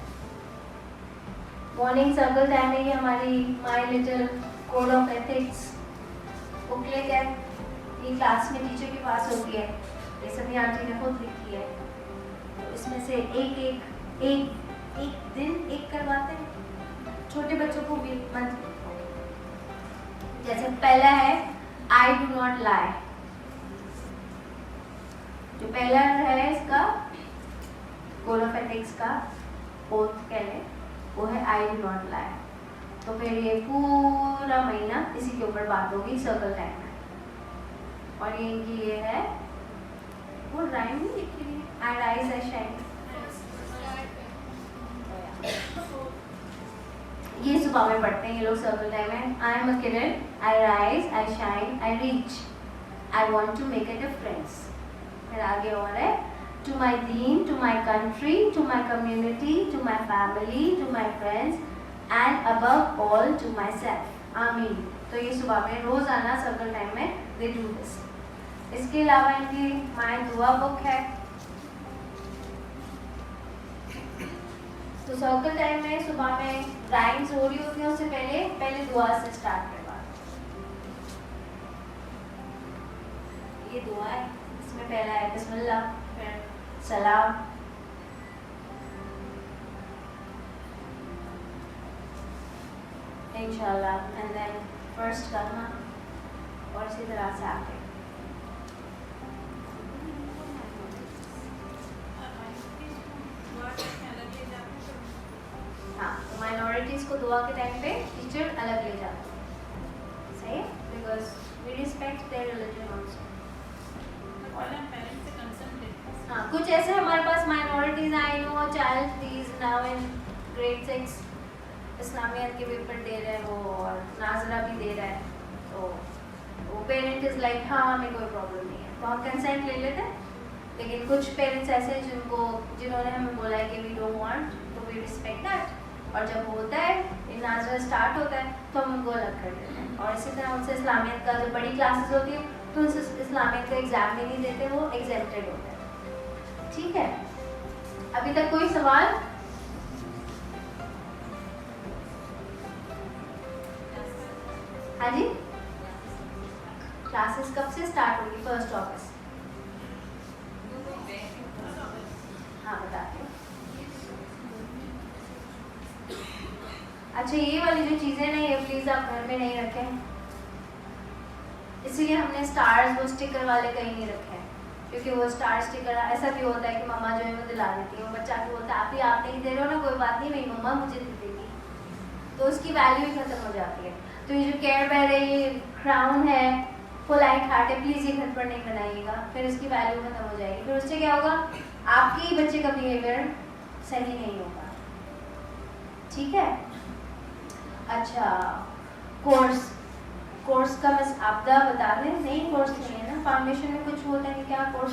मॉर्निंग सर्कल टाइम में ये हमारी my little code of ethics booklet है, ये क्लास में टीचर के पास होती है, ये सभी आंटी ने खुद लिखी है। तो इसमें से एक दिन एक करवाते हैं छोटे बच्चों को भी। जैसे पहला है आई डू नॉट लाई, जो पहला है इसका कोड ऑफ एथिक्स का ओथ कह लें, वो है आई डू नॉट लाई। तो फिर ये पूरा महीना इसी के ऊपर बात होगी सर्कल टाइम में। और ये इनकी ये है, वो राइम नहीं लिखी हुई, आई राइज आई शाइन, ये सुबह में पढ़ते हैं ये लोग सर्कल टाइम में। I am a Kiran, I rise, I shine, I reach, I want to make a difference. फिर आगे और है टू माई दीन, to my country, to my community, to my family, to my friends and above all to my self, आमीन। तो ये सुबह में रोजाना सर्कल टाइम में दे डू दिस। इसके अलावा इनकी माय दुआ बुक है। तो सर्कल टाइम में सुबह में राइम्स हो रही होती है, उससे पहले दुआ से स्टार्ट करवा। ये दुआ है, इसमें पहला है बिस्मिल्लाह, फिर सलाम, इंशाल्लाह, एंड देन फर्स्ट कलमा, और इसी तरह से आगे। हाँ, तो माइनॉरिटीज को दुआ के टाइम पे टीचर अलग ले जाते हैं, सही है, because we respect their religion also. हाँ, कुछ ऐसे हमारे पास minorities I know child please now in grade 6 इस्लामियत के पेपर दे रहे हैं वो, और नाजरा भी दे रहा है, तो वो पेरेंट इज लाइक हाँ हमें कोई प्रॉब्लम नहीं है, तो हम कंसेंट ले लेते हैं। लेकिन कुछ पेरेंट्स ऐसे जिन्होंने हमें बोला है कि वी डोंट वांट, तो वी रिस्पेक्ट दैट। और जब होता है नाजरा स्टार्ट होता है तो हम उनको अलग कर देते हैं। और इसी तरह उनसे इस्लामियत का जो बड़ी क्लासेस होती है तो उनसे इस्लामियत का एग्जाम भी नहीं देते, वो एग्जेम्प्टेड होते हैं। ठीक है, अभी तक कोई सवाल? हाँ जी, क्लासेस कब से स्टार्ट होगी? 1 अगस्त। हाँ बताते हैं। अच्छा, ये वाली जो चीज़ें ना ये प्लीज़ आप घर में नहीं रखें, इसीलिए हमने स्टार्स वो स्टिकर वाले कहीं नहीं रखे हैं। क्योंकि वो स्टार स्टिकर ऐसा भी होता है कि मम्मा जो है वो दिला देती है, वो बच्चा भी बोलता है आप नहीं दे रहे हो ना, कोई बात नहीं, मेरी मम्मा मुझे दे देगी, तो उसकी वैल्यू ही खत्म हो जाती है। तो ये जो केयर बेयर है, ये क्राउन है, पोलाइट हार्ट है, प्लीज़ ये घर पर नहीं बनाइएगा, फिर इसकी वैल्यू खत्म हो जाएगी। फिर उससे क्या होगा, आपके ही बच्चे का बिहेवियर सही नहीं होगा। ठीक है। अच्छा, कोर्स का बस आपदा बता दें, नहीं कोर्स नहीं है ना, फाउंडेशन में कुछ होता है क्या कोर्स,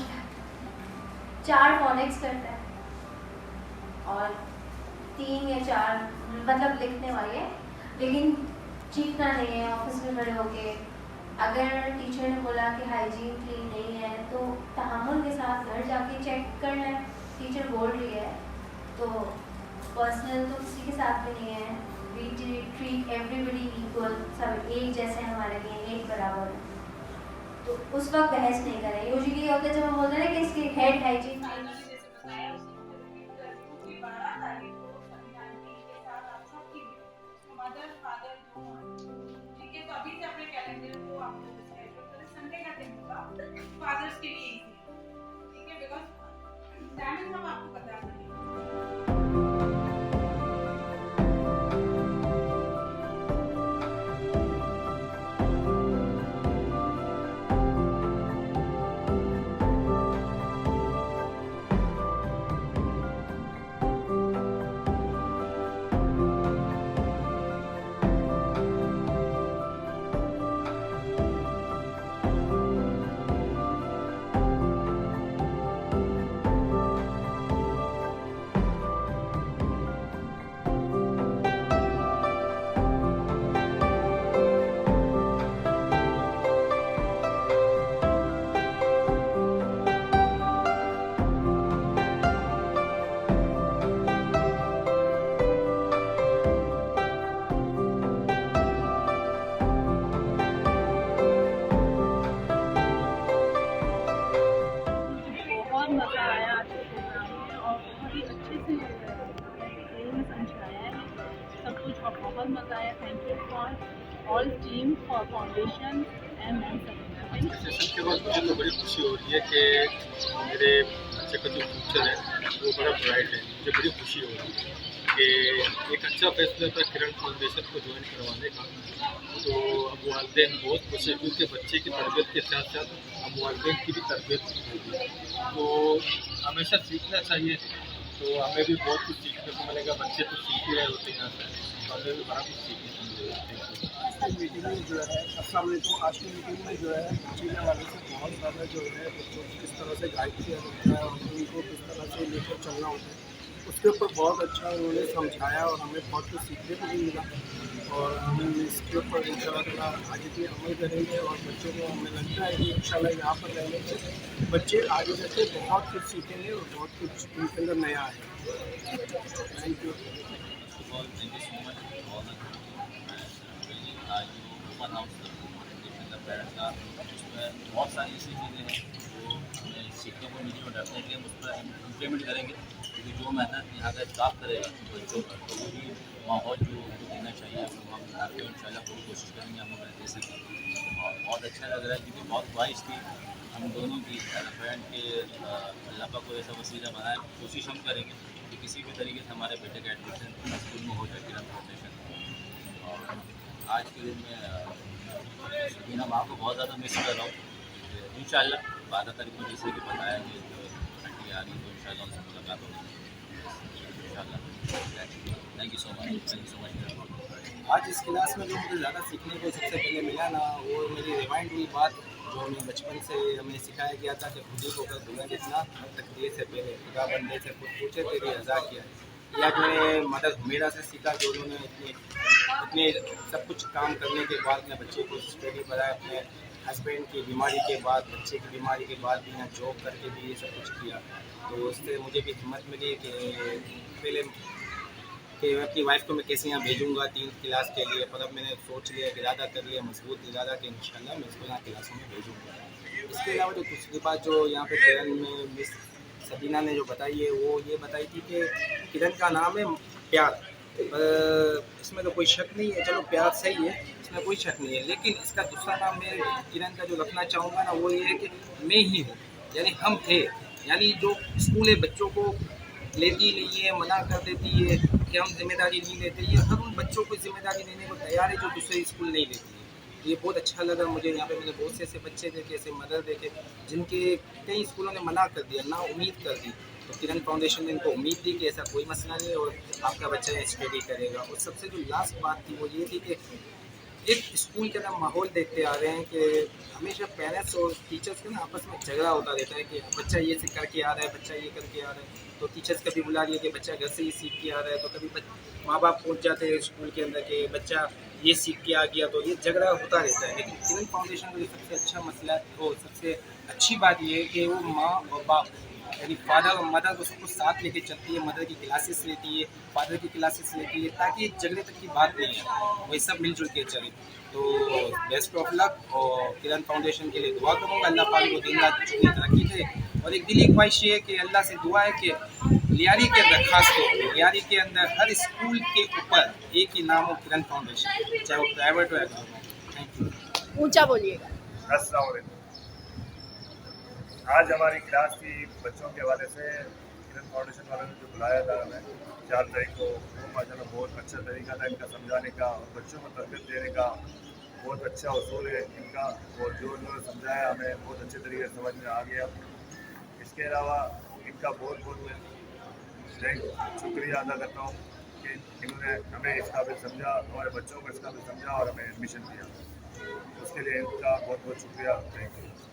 4 फोनिक्स करता है और 3 या 4 मतलब लिखने वाले, लेकिन चीखना नहीं है ऑफिस में खड़े होके। अगर टीचर ने बोला कि हाइजीन क्लीन नहीं है तो तहम्मुल के साथ घर जाके चेक करना है, टीचर बोल रही है तो पर्सनल तो किसी के साथ भी नहीं है। वी ट्रीट एवरीबडी इक्वल, सब एक जैसे हमारे लिए, एक बराबर, तो उस वक्त बहस नहीं करें। यूजुअली होता है जब हम बोलते हैं ना कि इसकी हेड हाइजीन फादर्स के लिए, ठीक है, बिकॉज टाइम हम आपको बता देंगे। बहुत मज़ा आया। Thank you for all team for foundation and ma'am Sabina. Session के बाद मुझे तो बड़ी खुशी हो रही है कि मेरे बच्चे का जो फ्यूचर है वो बड़ा ब्राइट है। मुझे बड़ी खुशी हो रही है कि एक अच्छा फैसला था किरण फाउंडेशन को ज्वाइन करवाने का। तो अब वालिदैन बहुत खुश है क्योंकि बच्चे की तरबियत के साथ साथ अब वालिदैन की भी तरबियत होगी। तो हमेशा सीखना चाहिए, तो हमें भी बहुत कुछ सीखने को मिलेगा। बच्चे तो सीख ही रहे होते हैं यहाँ से, हमें भी बड़ा कुछ सीखने को मिलेगा। आज की मीटिंग में जो है आज की मीटिंग में जो है बच्चे के हवाले से बहुत ज़्यादा जो है बच्चों को किस तरह से गाइड किया जाता है और उनको किस तरह से लेकर चलना होता है, उसके ऊपर बहुत अच्छा उन्होंने समझाया और हमें बहुत कुछ सीखने को भी मिला। और हम इसके ऊपर इंशाल्लाह आगे भी अमल करेंगे और बच्चों को हमें लगता है कि इंशाल्लाह यहाँ पर रहने से बच्चे आगे जाके बहुत कुछ सीखेंगे और बहुत कुछ उनके अंदर नया है। Thank you. आज ओपन हाउस का उसमें बहुत सारी ऐसी चीज़ें हैं जो हमें सीखने को मिली और डेफिनेटली हम उस पर इम्प्लीमेंट करेंगे, क्योंकि जो मेहनत यहाँ का स्टाफ करेगा बच्चों का तो वो भी माहौल जो उनको देना चाहिए वो हम यहाँ पर इंशाल्लाह पूरी कोशिश करेंगे हम लोग दे सकें। और बहुत अच्छा लग रहा है क्योंकि बहुत ख्वाहिश थी हम दोनों की फ्रेंड के अल्लाह को ऐसा वसीला बनाए। कोशिश हम करेंगे कि किसी भी तरीके से हमारे बेटे का एडमिशन स्कूल में हो जाए किरण फाउंडेशन। और आज के दिन में सबीना माँ को बहुत ज़्यादा मिस कर रहा हूँ। इंशाल्लाह 12 तारीख को जैसे कि बताया कि आंटी आ रही तो इंशाल्लाह उनसे मुलाकात होगी इंशाल्लाह। Thank you so much, thank you so much. आज इस क्लास में जो मुझे ज़्यादा सीखने को सबसे पहले मिला ना, वो मेरी रिवाइंड हुई बात जो हमें बचपन से हमें सिखाया गया था कि खुद को कर दूंगा जितना तकदीर से पहले खुदा बंदे से खुद पूछे तेरी अज़ा किया। या मैंने मदद हुमेरा से सीखा जो उन्होंने इतने सब कुछ काम करने के बाद अपने बच्चे को स्टडी कराया, अपने हस्बैंड की बीमारी के बाद बच्चे की बीमारी के बाद भी यहाँ जॉब करके भी ये सब कुछ किया। तो उससे मुझे भी हिम्मत मिली कि पहले कि मैं अपनी वाइफ को मैं कैसे यहाँ भेजूँगा 3 क्लास के लिए, पर अब मैंने सोच लिया, इरादा कर लिया, मजबूत इरादा कि इंशाल्लाह मैं इसको यहाँ क्लासों में भेजूँगा। इसके अलावा जो दूसरी बात जो यहाँ पे किरण में मिस सबीना ने जो बताई है वो ये बताई थी कि किरण का नाम है प्यार। इसमें तो कोई शक नहीं है, चलो प्यार सही है, इसमें कोई शक नहीं है, लेकिन इसका दूसरा नाम मैं किरण का जो रखना चाहूँगा ना वो ये है कि मैं ही हूँ। यानी हम थे, यानी जो स्कूलें बच्चों को लेती नहीं है, मना कर देती है कि हम जिम्मेदारी नहीं लेते, ये हर उन बच्चों को जिम्मेदारी लेने को तैयार है जो दूसरे स्कूल नहीं लेती है। ये बहुत अच्छा लगा मुझे। यहाँ पे मैंने बहुत से ऐसे बच्चे देखे, ऐसे मदर देखे जिनके कई स्कूलों ने मना कर दिया, ना उम्मीद कर दी, तो किरण फाउंडेशन ने इनको उम्मीद दी कि ऐसा कोई मसला नहीं है और आपका बच्चा स्टडी करेगा। और सबसे जो लास्ट बात थी वो ये थी कि एक स्कूल के अंदर माहौल देखते आ रहे हैं कि हमेशा पेरेंट्स और टीचर्स के ना आपस में झगड़ा होता रहता है कि बच्चा ये सीख करके आ रहा है, बच्चा ये करके आ रहा है, तो टीचर्स कभी बुला रही है कि बच्चा घर से ही सीख के आ रहा है, तो कभी माँ बाप पहुँच जाते हैं स्कूल के अंदर कि बच्चा ये सीख के आ गया, तो ये झगड़ा होता रहता है। लेकिन किरण फाउंडेशन का जो सबसे अच्छा मसला है, वो सबसे अच्छी बात ये है कि वो माँ और बाप यानी फादर और मदर को सबको साथ लेके चलती है, मदर की क्लासेस लेती है, फादर की क्लासेस लेती है, ताकि झगड़े तक की बात नहीं है, वही सब मिलजुल के चले। तो बेस्ट ऑफ लक, और किरण फाउंडेशन के लिए दुआ करूँगा अल्लाह पाक को दिन रात चुनी तरक्की दे। और एक दिली ख्वाहिश ये है कि अल्लाह से दुआ है कि लियारी के अंदर, खास तौर पर लियारी के अंदर हर स्कूल के ऊपर एक ही नाम हो, किरण फाउंडेशन, चाहे वो प्राइवेट हो या गवर्नमेंट। Thank you. ऊंचा बोलिएगा। अस्सलाम वालेकुम। आज हमारी क्लास की बच्चों के हवाले से किरण फाउंडेशन वालों ने जो बुलाया था हमें 4 तारीख को, वो माशाल्लाह बहुत अच्छा तरीका था इनका समझाने का और बच्चों को तरबियत देने का। बहुत अच्छा उसूल है इनका, और जो उन्होंने समझाया हमें बहुत अच्छे तरीके से समझ में आ गया। इसके अलावा इनका बहुत बहुत मैं शुक्रिया अदा करता हूँ कि इन्होंने हमें इस काबिल समझा, हमारे बच्चों को इस काबिल समझा और हमें एडमिशन दिया। उसके लिए इनका बहुत बहुत शुक्रिया। Thank you.